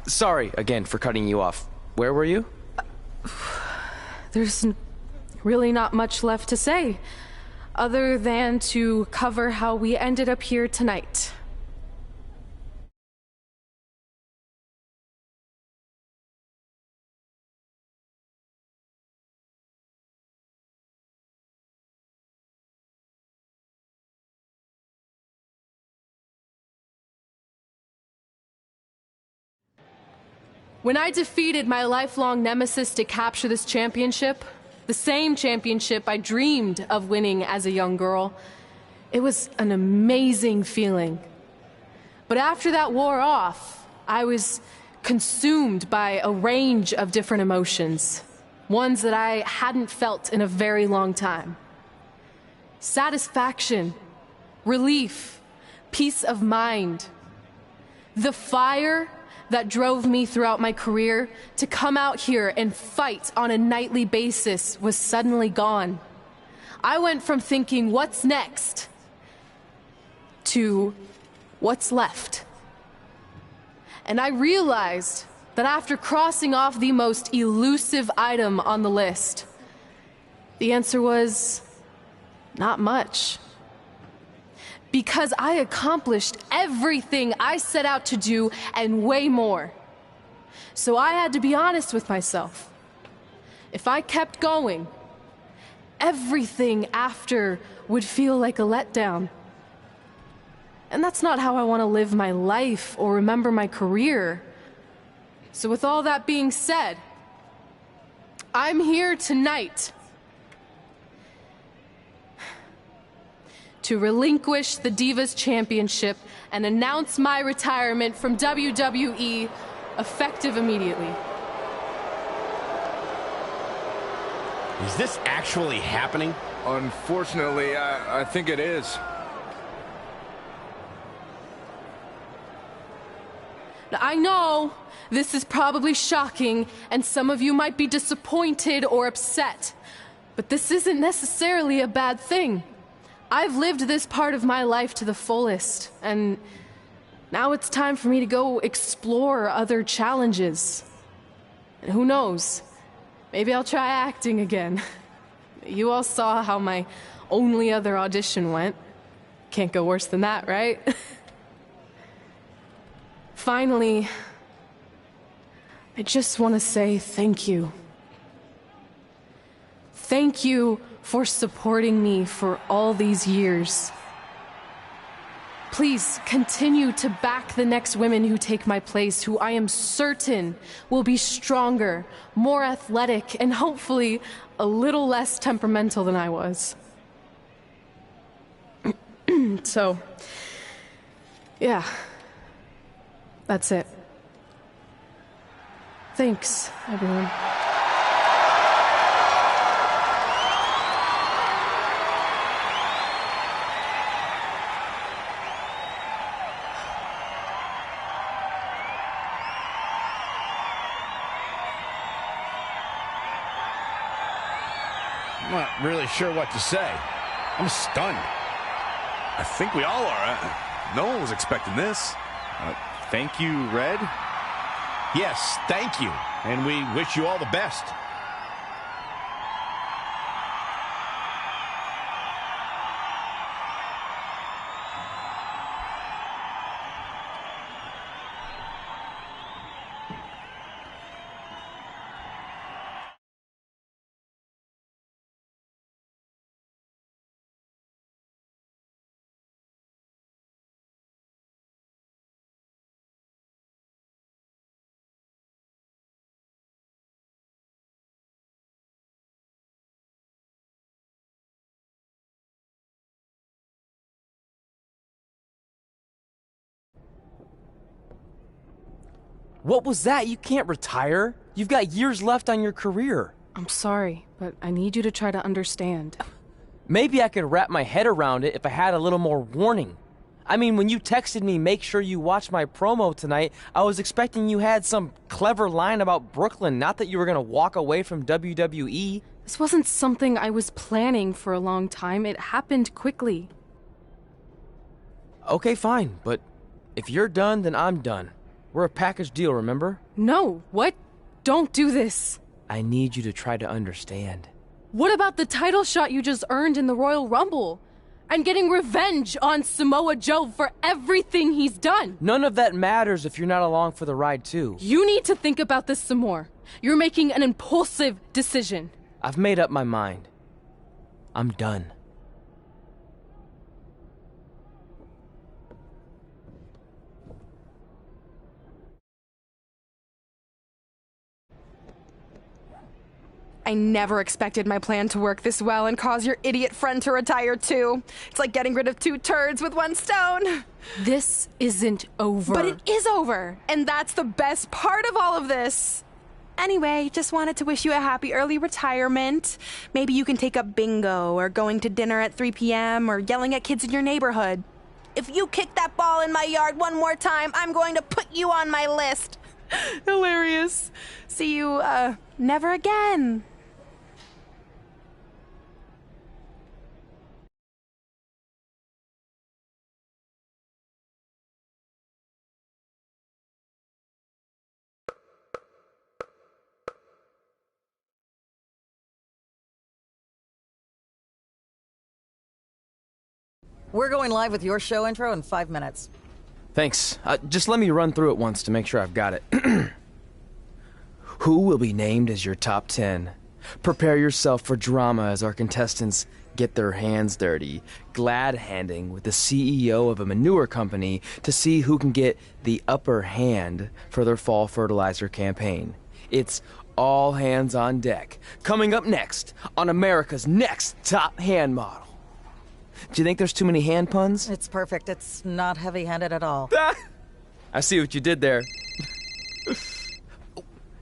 Sorry, again, for cutting you off. Where were you? There's really not much left to say, other than to cover how we ended up here tonight. When I defeated my lifelong nemesis to capture this championship, the same championship I dreamed of winning as a young girl, it was an amazing feeling. But after that wore off, I was consumed by a range of different emotions, ones that I hadn't felt in a very long time. Satisfaction, relief, peace of mind. The fire that drove me throughout my career to come out here and fight on a nightly basis was suddenly gone. I went from thinking, what's next, to what's left. And I realized that after crossing off the most elusive item on the list, the answer was not much. Because I accomplished everything I set out to do and way more. So I had to be honest with myself. If I kept going, everything after would feel like a letdown. And that's not how I want to live my life or remember my career. So with all that being said, I'm here tonight to relinquish the Divas Championship and announce my retirement from WWE, effective immediately. Is this actually happening? Unfortunately, I think it is. I know this is probably shocking, and some of you might be disappointed or upset, but this isn't necessarily a bad thing. I've lived this part of my life to the fullest, and now it's time for me to go explore other challenges. And who knows, maybe I'll try acting again. You all saw how my only other audition went. Can't go worse than that, right? Finally, I just want to say thank you. Thank you for supporting me for all these years. Please continue to back the next women who take my place, who I am certain will be stronger, more athletic, and hopefully a little less temperamental than I was. So, yeah. That's it. Thanks, everyone. I'm not really sure what to say. I'm stunned. I think we all are. No one was expecting this. Thank you, Red. Yes, thank you. And we wish you all the best. What was that? You can't retire. You've got years left on your career. I'm sorry, but I need you to try to understand. Maybe I could wrap my head around it if I had a little more warning. I mean, when you texted me, make sure you watch my promo tonight, I was expecting you had some clever line about Brooklyn, not that you were going to walk away from WWE. This wasn't something I was planning for a long time. It happened quickly. Okay, fine, but if you're done, then I'm done. We're a package deal, remember? No, what? Don't do this. I need you to try to understand. What about the title shot you just earned in the Royal Rumble? And getting revenge on Samoa Joe for everything he's done? None of that matters if you're not along for the ride, too. You need to think about this some more. You're making an impulsive decision. I've made up my mind. I'm done. I never expected my plan to work this well and cause your idiot friend to retire too. It's like getting rid of 2 turds with 1 stone. This isn't over. But it is over, and that's the best part of all of this. Anyway, just wanted to wish you a happy early retirement. Maybe you can take up bingo or going to dinner at 3 p.m. or yelling at kids in your neighborhood. If you kick that ball in my yard one more time, I'm going to put you on my list. Hilarious. See you, never again. We're going live with your show intro in 5 minutes. Thanks. Just let me run through it once to make sure I've got it. Who will be named as your top 10? Prepare yourself for drama as our contestants get their hands dirty, glad-handing with the CEO of a manure company to see who can get the upper hand for their fall fertilizer campaign. It's all hands on deck. Coming up next on America's Next Top Hand Model. Do you think there's too many hand puns? It's perfect. It's not heavy-handed at all. I see what you did there.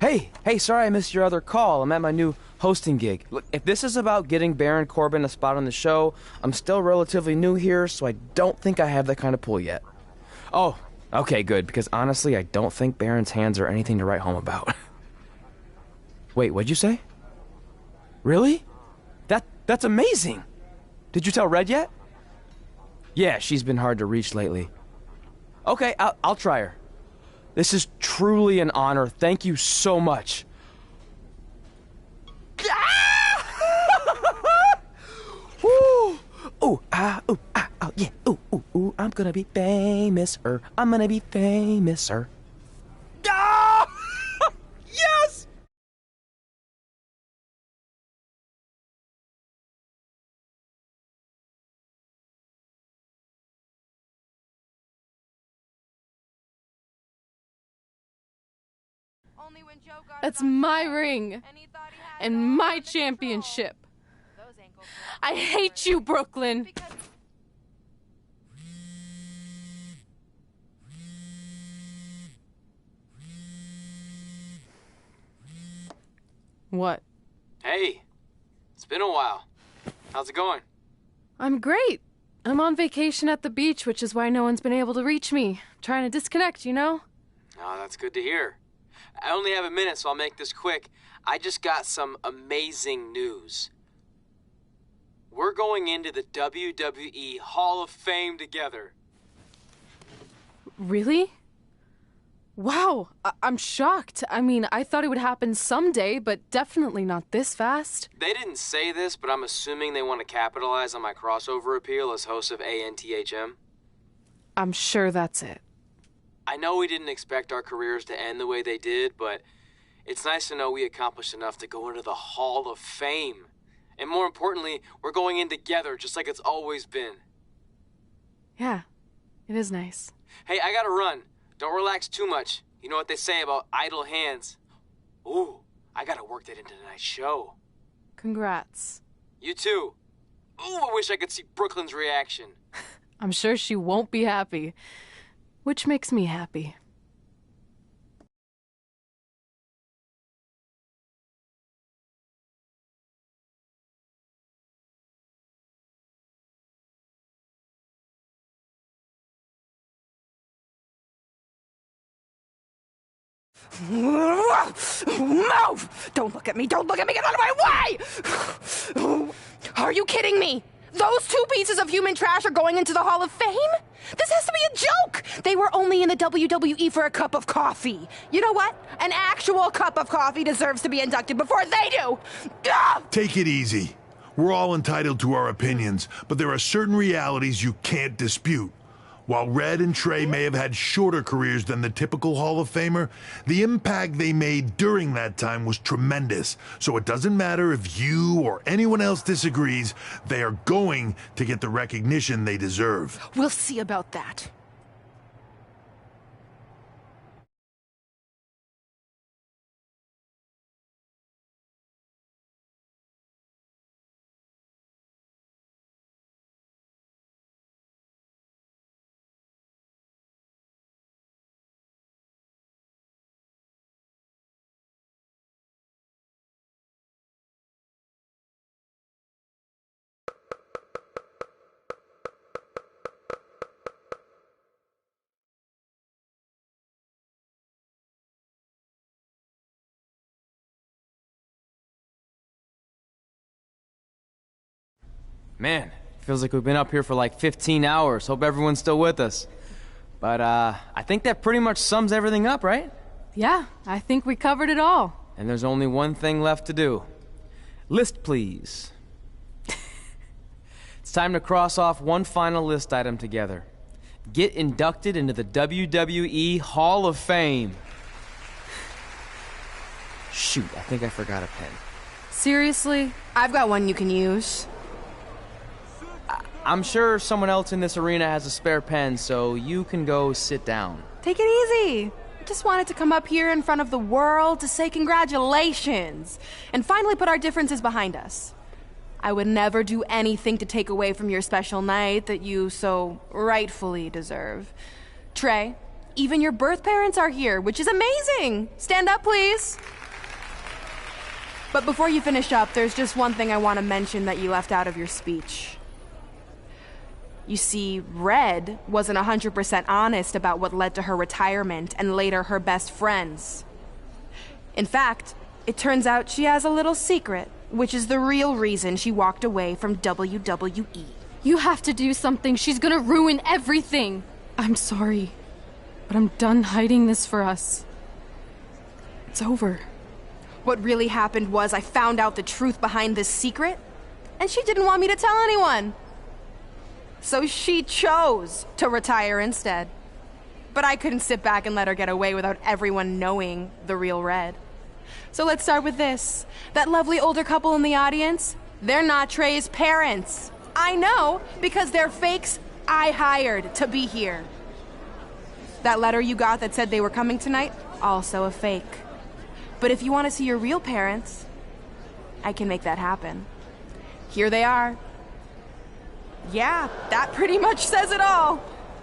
Hey, sorry I missed your other call. I'm at my new hosting gig. Look, if this is about getting Baron Corbin a spot on the show, I'm still relatively new here, so I don't think I have that kind of pull yet. Oh, okay, good, because honestly, I don't think Baron's hands are anything to write home about. Wait, what'd you say? Really? That's amazing! Did you tell Red yet? Yeah, she's been hard to reach lately. Okay, I'll try her. This is truly an honor. Thank you so much. Woo! Ooh, ah, ooh, ah, oh, yeah, ooh, ooh, ooh, I'm gonna be famous-er. I'm gonna be famous-er. Ah! Yes! That's my ring and my championship. I hate you, Brooklyn. What? Hey, it's been a while. How's it going? I'm great. I'm on vacation at the beach, which is why no one's been able to reach me. Trying to disconnect, you know? Oh, that's good to hear. I only have a minute, so I'll make this quick. I just got some amazing news. We're going into the WWE Hall of Fame together. Really? Wow, I'm shocked. I mean, I thought it would happen someday, but definitely not this fast. They didn't say this, but I'm assuming they want to capitalize on my crossover appeal as host of ANTHM. I'm sure that's it. I know we didn't expect our careers to end the way they did, but it's nice to know we accomplished enough to go into the Hall of Fame. And more importantly, we're going in together, just like it's always been. Yeah, it is nice. Hey, I gotta run. Don't relax too much. You know what they say about idle hands. Ooh, I gotta work that into tonight's show. Congrats. You too. Ooh, I wish I could see Brooklyn's reaction. I'm sure she won't be happy. Which makes me happy. Move! Don't look at me! Don't look at me! Get out of my way! Are you kidding me? Those two pieces of human trash are going into the Hall of Fame? This has to be a joke! They were only in the WWE for a cup of coffee. You know what? An actual cup of coffee deserves to be inducted before they do! Ah! Take it easy. We're all entitled to our opinions, but there are certain realities you can't dispute. While Red and Trey may have had shorter careers than the typical Hall of Famer, the impact they made during that time was tremendous. So it doesn't matter if you or anyone else disagrees, they are going to get the recognition they deserve. We'll see about that. Man, feels like we've been up here for like 15 hours. Hope everyone's still with us. But, I think that pretty much sums everything up, right? Yeah, I think we covered it all. And there's only one thing left to do. List, please. It's time to cross off one final list item together. Get inducted into the WWE Hall of Fame. Shoot, I think I forgot a pen. Seriously? I've got one you can use. I'm sure someone else in this arena has a spare pen, so you can go sit down. Take it easy. I just wanted to come up here in front of the world to say congratulations and finally put our differences behind us. I would never do anything to take away from your special night that you so rightfully deserve. Trey, even your birth parents are here, which is amazing. Stand up, please. But before you finish up, there's just one thing I want to mention that you left out of your speech. You see, Red wasn't 100% honest about what led to her retirement and later her best friends. In fact, it turns out she has a little secret, which is the real reason she walked away from WWE. You have to do something. She's gonna ruin everything. I'm sorry, but I'm done hiding this for us. It's over. What really happened was I found out the truth behind this secret, and she didn't want me to tell anyone. So she chose to retire instead. But I couldn't sit back and let her get away without everyone knowing the real Red. So let's start with this. That lovely older couple in the audience, they're not Trey's parents. I know, because they're fakes I hired to be here. That letter you got that said they were coming tonight, also a fake. But if you want to see your real parents, I can make that happen. Here they are. Yeah, that pretty much says it all.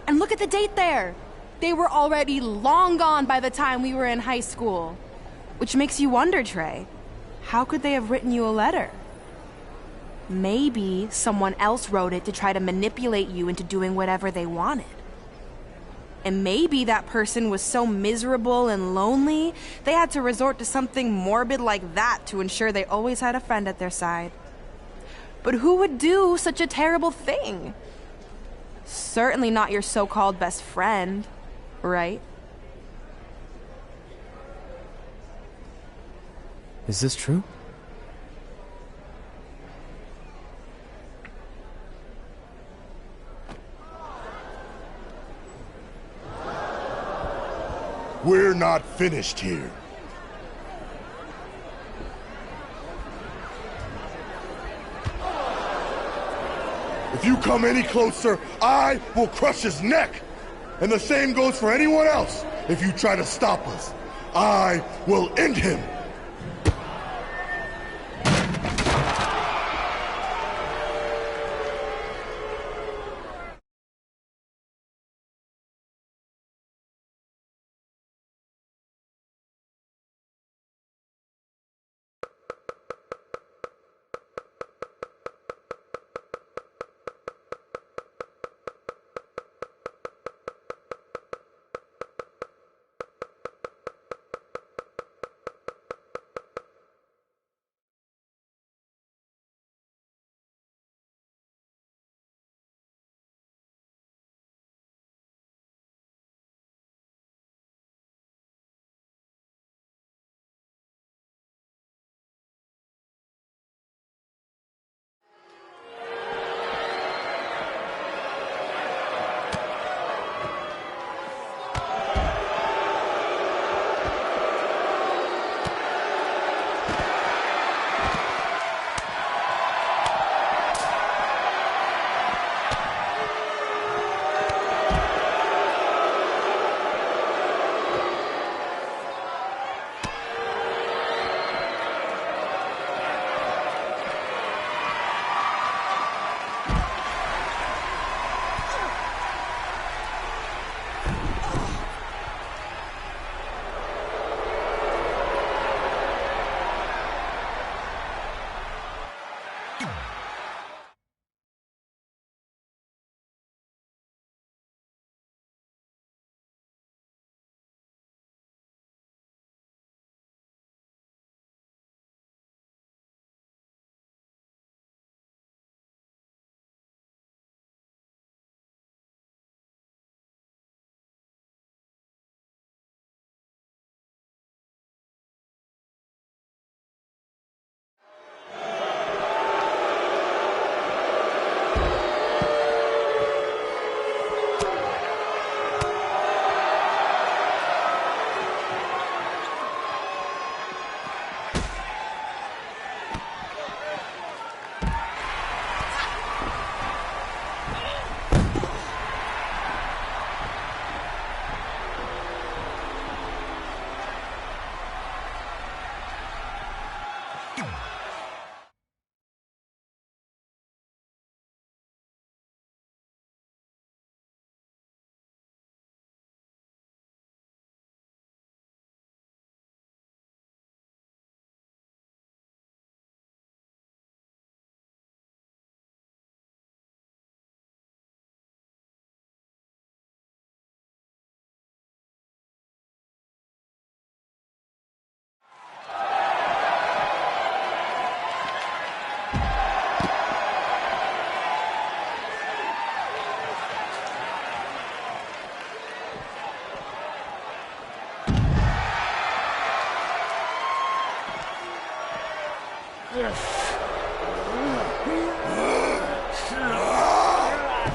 And look at the date there. They were already long gone by the time we were in high school. Which makes you wonder, Trey, how could they have written you a letter? Maybe someone else wrote it to try to manipulate you into doing whatever they wanted. And maybe that person was so miserable and lonely, they had to resort to something morbid like that to ensure they always had a friend at their side. But who would do such a terrible thing? Certainly not your so-called best friend, right? Is this true? We're not finished here. If you come any closer, I will crush his neck. And the same goes for anyone else. If you try to stop us, I will end him.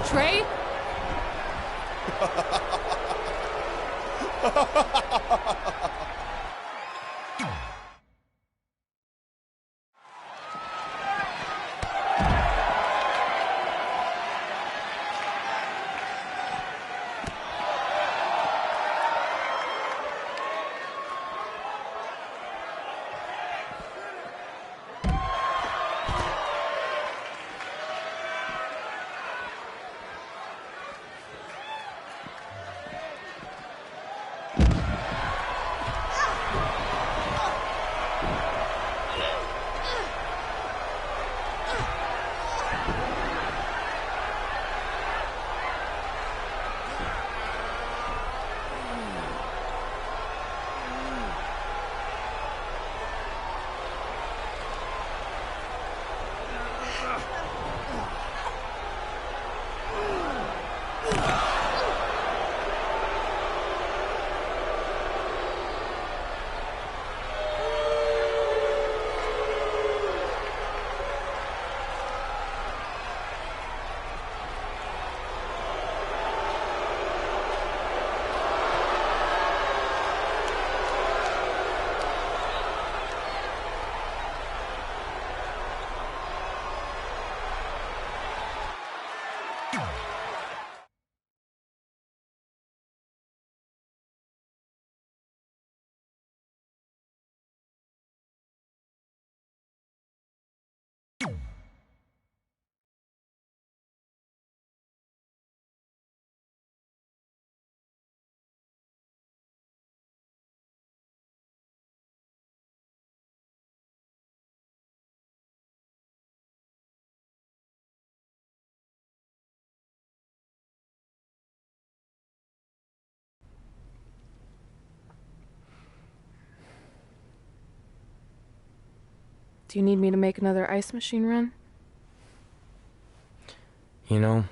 Trey? Do you need me to make another ice machine run? You know,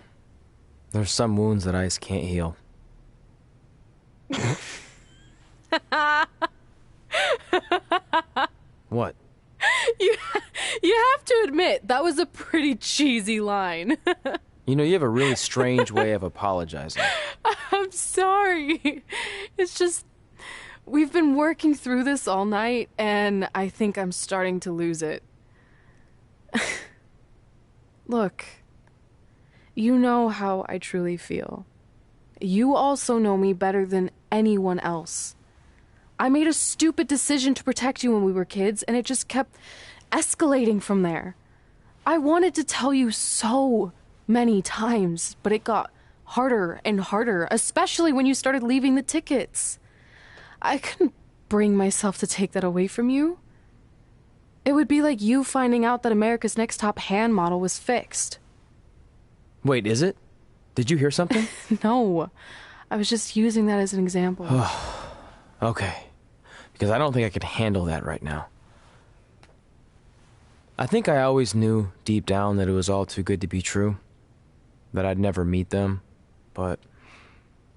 there's some wounds that ice can't heal. What? You have to admit, that was a pretty cheesy line. You know, you have a really strange way of apologizing. I'm sorry. It's just, we've been working through this all night, and I think I'm starting to lose it. Look, you know how I truly feel. You also know me better than anyone else. I made a stupid decision to protect you when we were kids, and it just kept escalating from there. I wanted to tell you so many times, but it got harder and harder, especially when you started leaving the tickets. I couldn't bring myself to take that away from you. It would be like you finding out that America's Next Top Hand model was fixed. Wait, is it? Did you hear something? No, I was just using that as an example. Okay, because I don't think I could handle that right now. I think I always knew deep down that it was all too good to be true, that I'd never meet them, but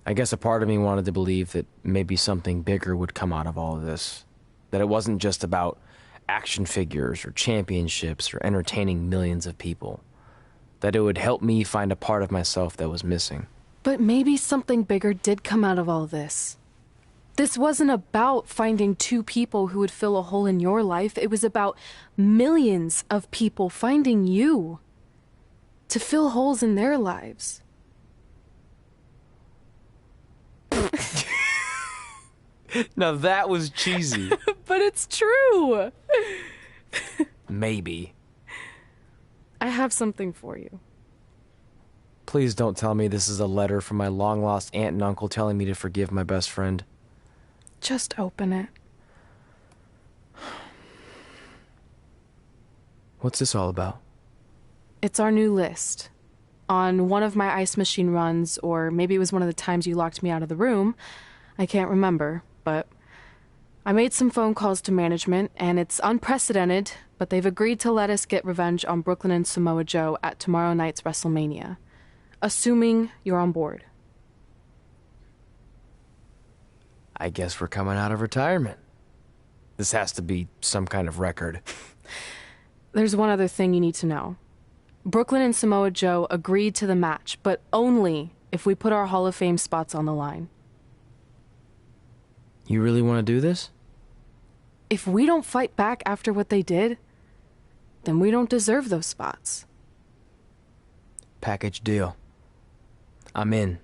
I guess a part of me wanted to believe that maybe something bigger would come out of all of this, that it wasn't just about action figures or championships or entertaining millions of people, that it would help me find a part of myself that was missing. But maybe something bigger did come out of all this. This wasn't about finding two people who would fill a hole in your life. It was about millions of people finding you to fill holes in their lives. Now that was cheesy. But it's true. Maybe. I have something for you. Please don't tell me this is a letter from my long-lost aunt and uncle telling me to forgive my best friend. Just open it. What's this all about? It's our new list. On one of my ice machine runs, or maybe it was one of the times you locked me out of the room. I can't remember, but I made some phone calls to management, and it's unprecedented, but they've agreed to let us get revenge on Brooklyn and Samoa Joe at tomorrow night's WrestleMania. Assuming you're on board. I guess we're coming out of retirement. This has to be some kind of record. There's one other thing you need to know. Brooklyn and Samoa Joe agreed to the match, but only if we put our Hall of Fame spots on the line. You really want to do this? If we don't fight back after what they did, then we don't deserve those spots. Package deal. I'm in.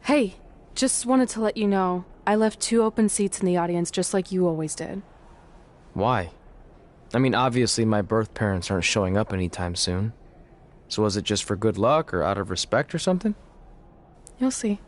Hey, just wanted to let you know, I left 2 open seats in the audience just like you always did. Why? I mean, obviously my birth parents aren't showing up anytime soon. So was it just for good luck or out of respect or something? You'll see.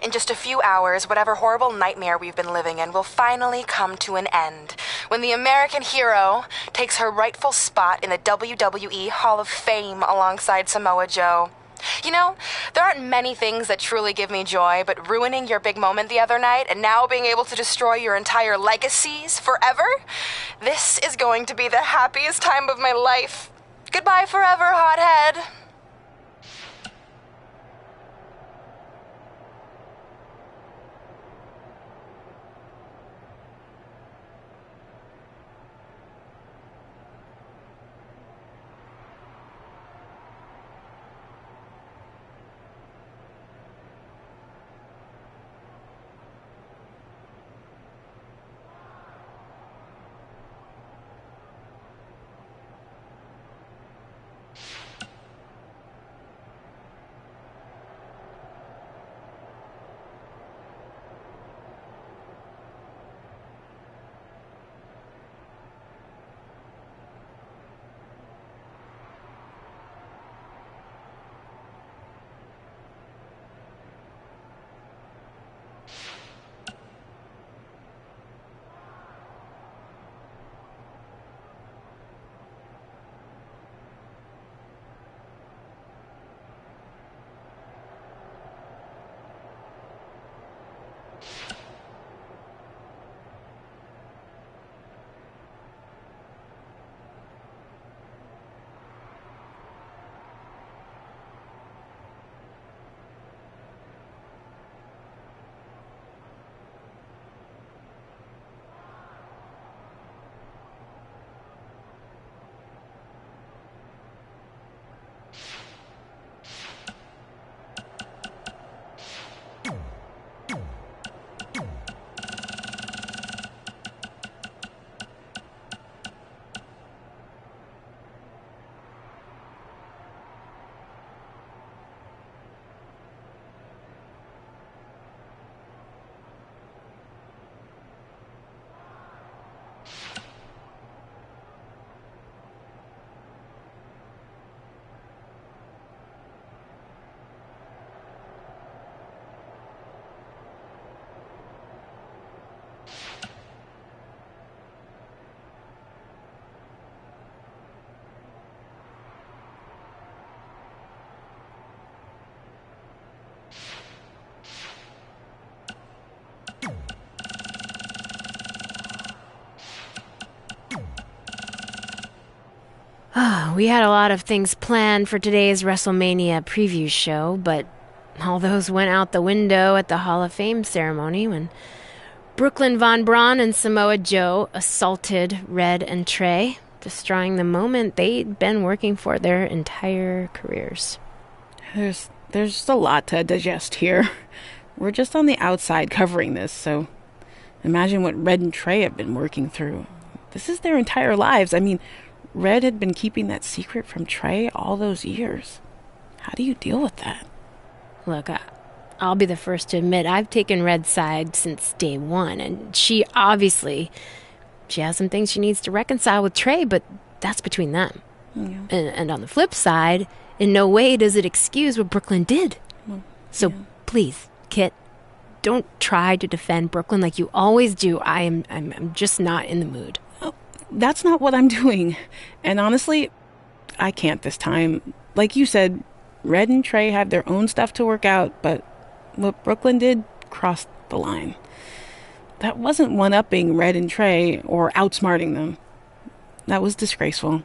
In just a few hours, whatever horrible nightmare we've been living in will finally come to an end when the American hero takes her rightful spot in the WWE Hall of Fame alongside Samoa Joe. You know, there aren't many things that truly give me joy, but ruining your big moment the other night and now being able to destroy your entire legacies forever? This is going to be the happiest time of my life. Goodbye forever, hothead. We had a lot of things planned for today's WrestleMania preview show, but all those went out the window at the Hall of Fame ceremony when Brooklyn Von Braun and Samoa Joe assaulted Red and Trey, destroying the moment they'd been working for their entire careers. There's just a lot to digest here. We're just on the outside covering this, so imagine what Red and Trey have been working through. This is their entire lives. I mean, Red had been keeping that secret from Trey all those years. How do you deal with that? Look, I'll be the first to admit I've taken Red's side since day one, and she has some things she needs to reconcile with Trey, but that's between them. Yeah. And on the flip side, in no way does it excuse what Brooklyn did. Well, so please, Kit, don't try to defend Brooklyn like you always do. I'm just not in the mood. Oh, that's not what I'm doing. And honestly, I can't this time. Like you said, Red and Trey have their own stuff to work out, but what Brooklyn did crossed the line. That wasn't one-upping Red and Trey or outsmarting them. That was disgraceful.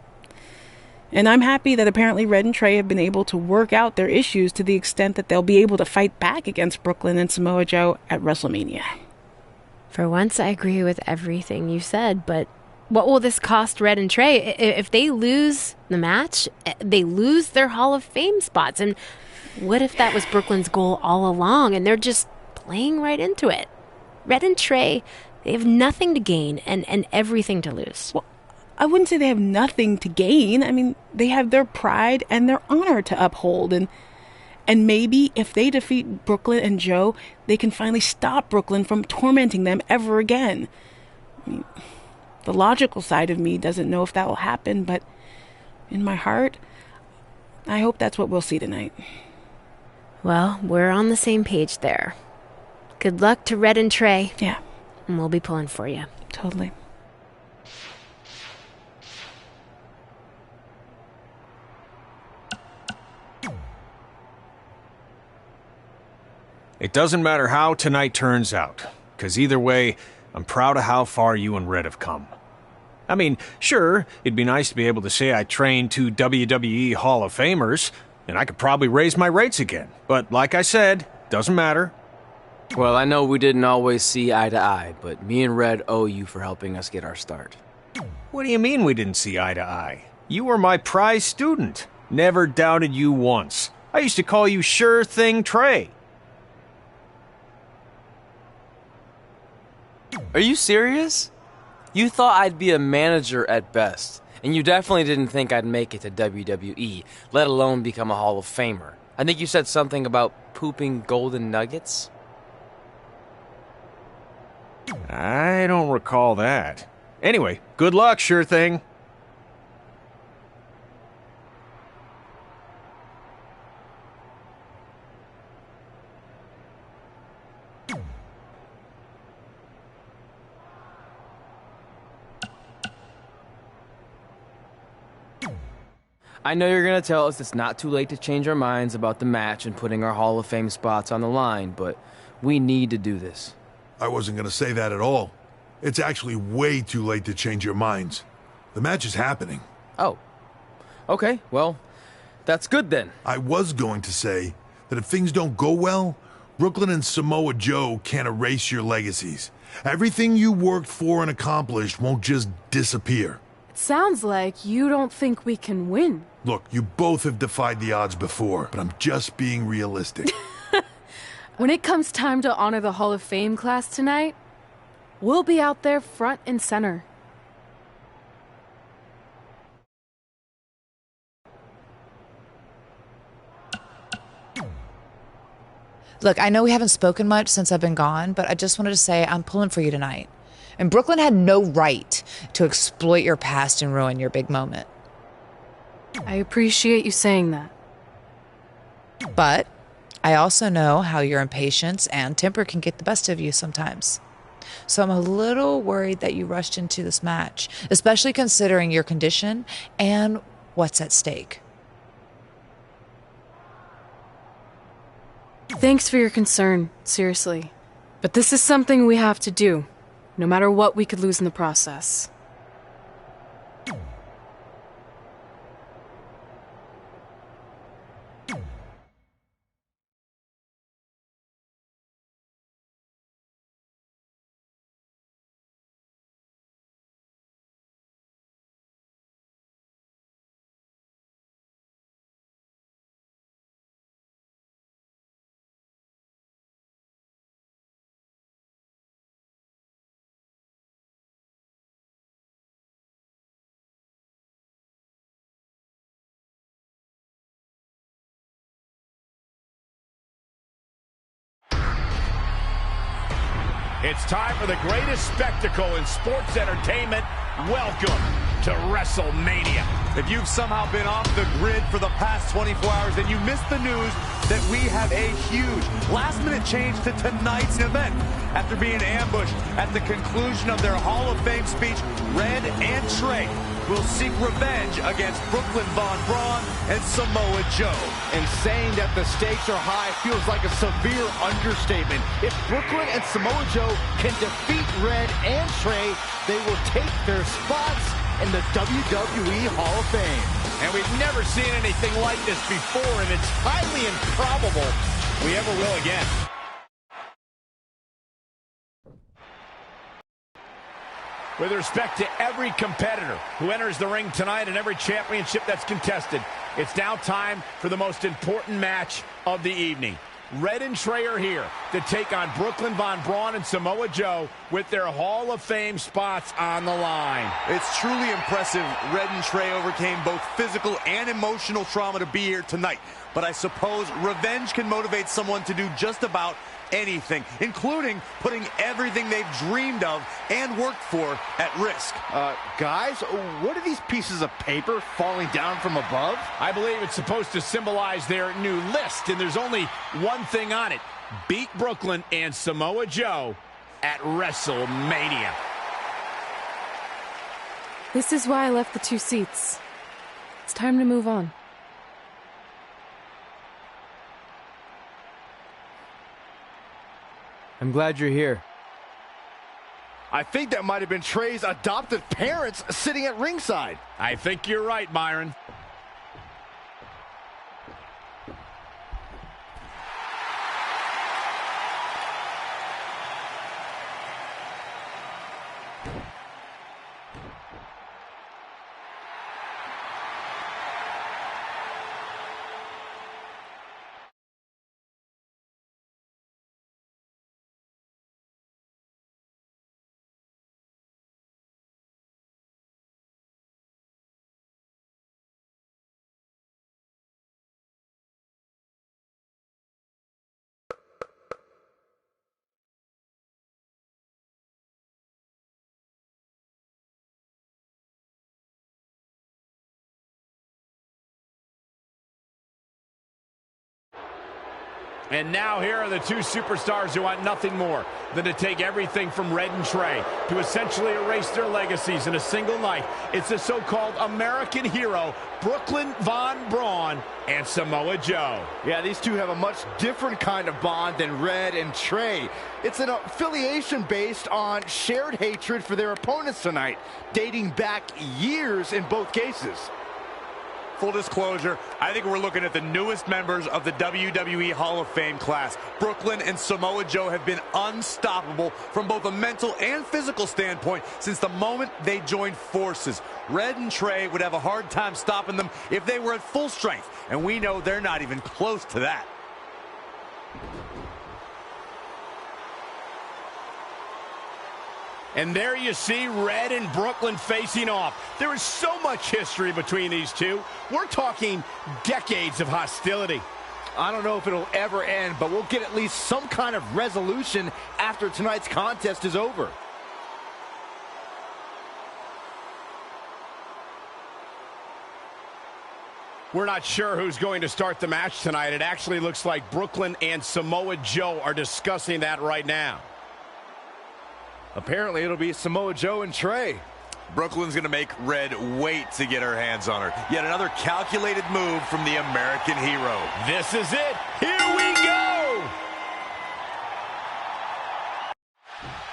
And I'm happy that apparently Red and Trey have been able to work out their issues to the extent that they'll be able to fight back against Brooklyn and Samoa Joe at WrestleMania. For once, I agree with everything you said, but what will this cost Red and Trey? If they lose the match, they lose their Hall of Fame spots. And what if that was Brooklyn's goal all along and they're just playing right into it? Red and Trey, they have nothing to gain and everything to lose. Well, I wouldn't say they have nothing to gain. I mean, they have their pride and their honor to uphold. And maybe if they defeat Brooklyn and Joe, they can finally stop Brooklyn from tormenting them ever again. I mean, the logical side of me doesn't know if that will happen, but in my heart, I hope that's what we'll see tonight. Well, we're on the same page there. Good luck to Red and Trey. Yeah. And we'll be pulling for you. Totally. It doesn't matter how tonight turns out, because either way, I'm proud of how far you and Red have come. I mean, sure, it'd be nice to be able to say I trained 2 WWE Hall of Famers, and I could probably raise my rates again. But like I said, doesn't matter. Well, I know we didn't always see eye to eye, but me and Red owe you for helping us get our start. What do you mean we didn't see eye to eye? You were my prize student. Never doubted you once. I used to call you Sure Thing Trey. Are you serious? You thought I'd be a manager at best, and you definitely didn't think I'd make it to WWE, let alone become a Hall of Famer. I think you said something about pooping golden nuggets? I don't recall that. Anyway, good luck, Sure Thing. I know you're going to tell us it's not too late to change our minds about the match and putting our Hall of Fame spots on the line, but we need to do this. I wasn't going to say that at all. It's actually way too late to change your minds. The match is happening. Oh. Okay, well, that's good then. I was going to say that if things don't go well, Brooklyn and Samoa Joe can't erase your legacies. Everything you worked for and accomplished won't just disappear. Sounds like you don't think we can win. Look, you both have defied the odds before, but I'm just being realistic. When it comes time to honor the Hall of Fame class tonight, we'll be out there front and center. Look, I know we haven't spoken much since I've been gone, but I just wanted to say I'm pulling for you tonight. And Brooklyn had no right to exploit your past and ruin your big moment. I appreciate you saying that. But I also know how your impatience and temper can get the best of you sometimes. So I'm a little worried that you rushed into this match, especially considering your condition and what's at stake. Thanks for your concern, seriously. But this is something we have to do, no matter what we could lose in the process. It's time for the greatest spectacle in sports entertainment. Welcome to WrestleMania. If you've somehow been off the grid for the past 24 hours, then you missed the news that we have a huge last-minute change to tonight's event. After being ambushed at the conclusion of their Hall of Fame speech, Red and Trey will seek revenge against Brooklyn Von Braun and Samoa Joe. And saying that the stakes are high feels like a severe understatement. If Brooklyn and Samoa Joe can defeat Red and Trey, they will take their spots in the WWE Hall of Fame. And we've never seen anything like this before, and it's highly improbable we ever will again. With respect to every competitor who enters the ring tonight and every championship that's contested, it's now time for the most important match of the evening. Red and Trey are here to take on Brooklyn Von Braun and Samoa Joe with their Hall of Fame spots on the line. It's truly impressive Red and Trey overcame both physical and emotional trauma to be here tonight. But I suppose revenge can motivate someone to do just about anything, including putting everything they've dreamed of and worked for at risk. Guys, what are these pieces of paper falling down from above? I believe it's supposed to symbolize their new list, and there's only one thing on it. Beat Brooklyn and Samoa Joe at WrestleMania. This is why I left the 2 seats. It's time to move on. I'm glad you're here. I think that might have been Trey's adopted parents sitting at ringside. I think you're right, Byron. And now here are the 2 superstars who want nothing more than to take everything from Red and Trey to essentially erase their legacies in a single night. It's the so-called American hero, Brooklyn Von Braun and Samoa Joe. Yeah, these two have a much different kind of bond than Red and Trey. It's an affiliation based on shared hatred for their opponents tonight, dating back years in both cases. Full disclosure, I think we're looking at the newest members of the WWE Hall of Fame class. Brooklyn and Samoa Joe have been unstoppable from both a mental and physical standpoint since the moment they joined forces. Red and Trey would have a hard time stopping them if they were at full strength, and we know they're not even close to that. And there you see Red and Brooklyn facing off. There is so much history between these two. We're talking decades of hostility. I don't know if it'll ever end, but we'll get at least some kind of resolution after tonight's contest is over. We're not sure who's going to start the match tonight. It actually looks like Brooklyn and Samoa Joe are discussing that right now. Apparently, it'll be Samoa Joe and Trey. Brooklyn's going to make Red wait to get her hands on her. Yet another calculated move from the American hero. This is it. Here we go.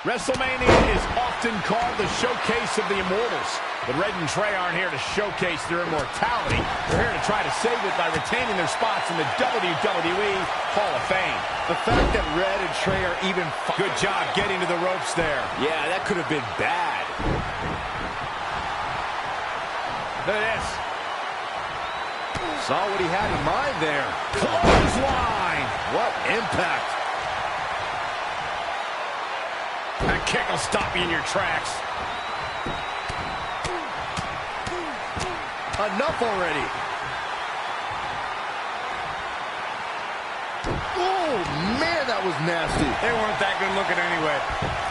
WrestleMania is often called the showcase of the immortals. But Red and Trey aren't here to showcase their immortality. They're here to try to save it by retaining their spots in the WWE Hall of Fame. The fact that Red and Trey are even... Good job getting to the ropes there. Yeah, that could have been bad. Look at this. Saw what he had in mind there. Clothesline. What impact. That kick will stop you in your tracks. Enough already. Oh, man, that was was nasty. They weren't that good looking anyway.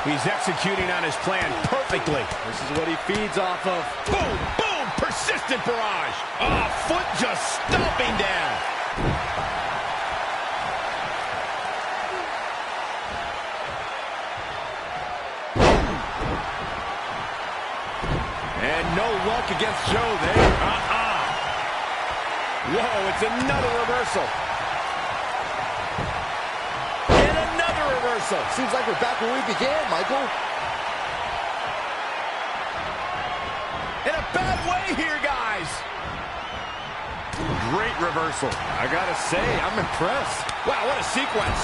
He's executing on his plan perfectly. This is what he feeds off of. Boom, boom, persistent barrage. Oh, foot just stomping down. And no luck against Joe there. Whoa, it's another reversal. And another reversal. Seems like we're back where we began, Michael. In a bad way here, guys. Great reversal. I gotta say, I'm impressed. Wow, what a sequence.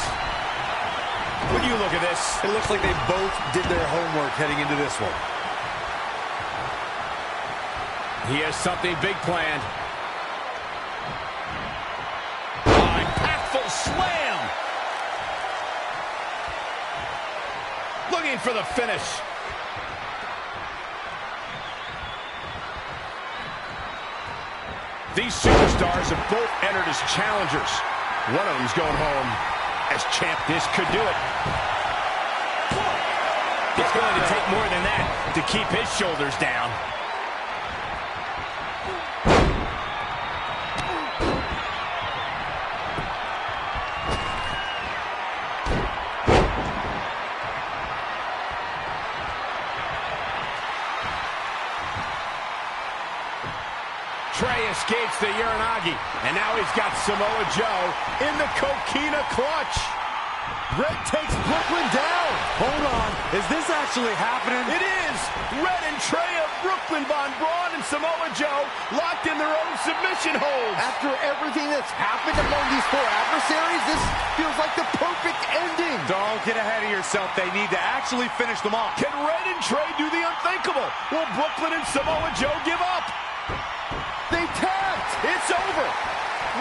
When you look at this, It looks like they both did their homework heading into this one. he has something big planned. Oh, impactful slam. Looking for the finish. These superstars have both entered as challengers. One of them's going home as champ. This could do it. It's going to take more than that to keep his shoulders down. Trey escapes the Uranagi, and now he's got Samoa Joe in the Coquina clutch. Red takes Brooklyn down. Hold on. Is this actually happening? It is. Red and Trey of Brooklyn, Von Braun, and Samoa Joe locked in their own submission holds. After everything that's happened among these four adversaries, this feels like the perfect ending. Don't get ahead of yourself. They need to actually finish them off. Can Red and Trey do the unthinkable? Will Brooklyn and Samoa Joe give up? They tapped. It's over.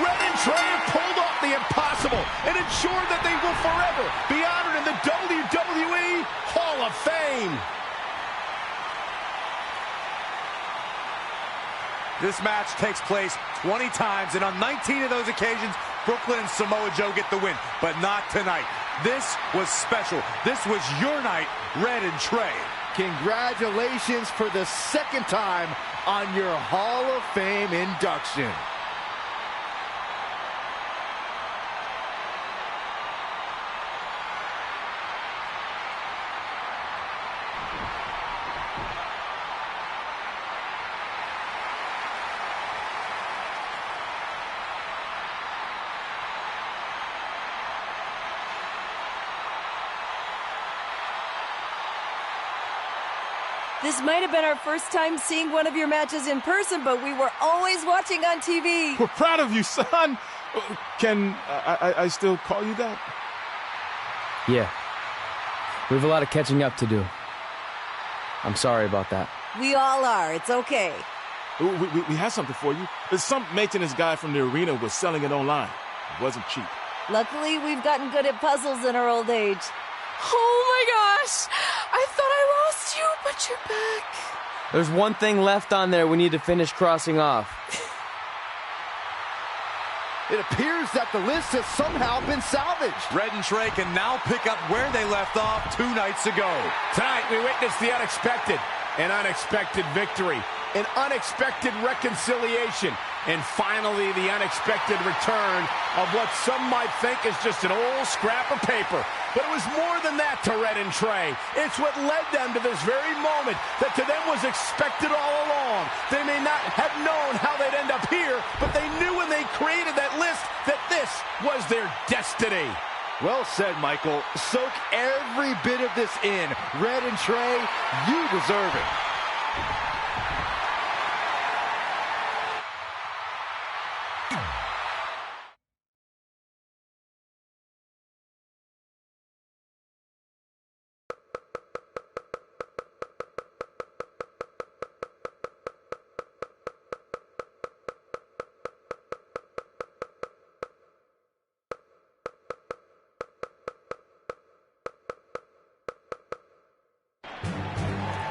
Red and Trey have pulled off the impossible and ensured that they will forever be honored in the WWE Hall of Fame. This match takes place 20 times, and on 19 of those occasions, Brooklyn and Samoa Joe get the win, but not tonight. This was special. This was your night, Red and Trey. Congratulations for the second time on your Hall of Fame induction. This might have been our first time seeing one of your matches in person, but we were always watching on TV. We're proud of you, son. Can I still call you that? Yeah. We have a lot of catching up to do. I'm sorry about that. We all are. It's okay. We have something for you. Some maintenance guy from the arena was selling it online. It wasn't cheap. Luckily, we've gotten good at puzzles in our old age. Oh my gosh! I thought I lost you, but you're back. There's one thing left on there we need to finish crossing off. It appears that the list has somehow been salvaged. Red and Trey can now pick up where they left off 2 nights ago. Tonight, we witnessed the unexpected, an unexpected victory, an unexpected reconciliation, and finally the unexpected return of what some might think is just an old scrap of paper. But it was more than that to Red and Trey. It's what led them to this very moment that to them was expected all along. They may not have known how they'd end up here, but they knew when they created that list that this was their destiny. Well said, Michael. Soak every bit of this in. Red and Trey, you deserve it.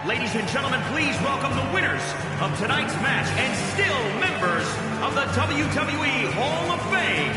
Ladies and gentlemen, please welcome the winners of tonight's match and still members of the WWE Hall of Fame,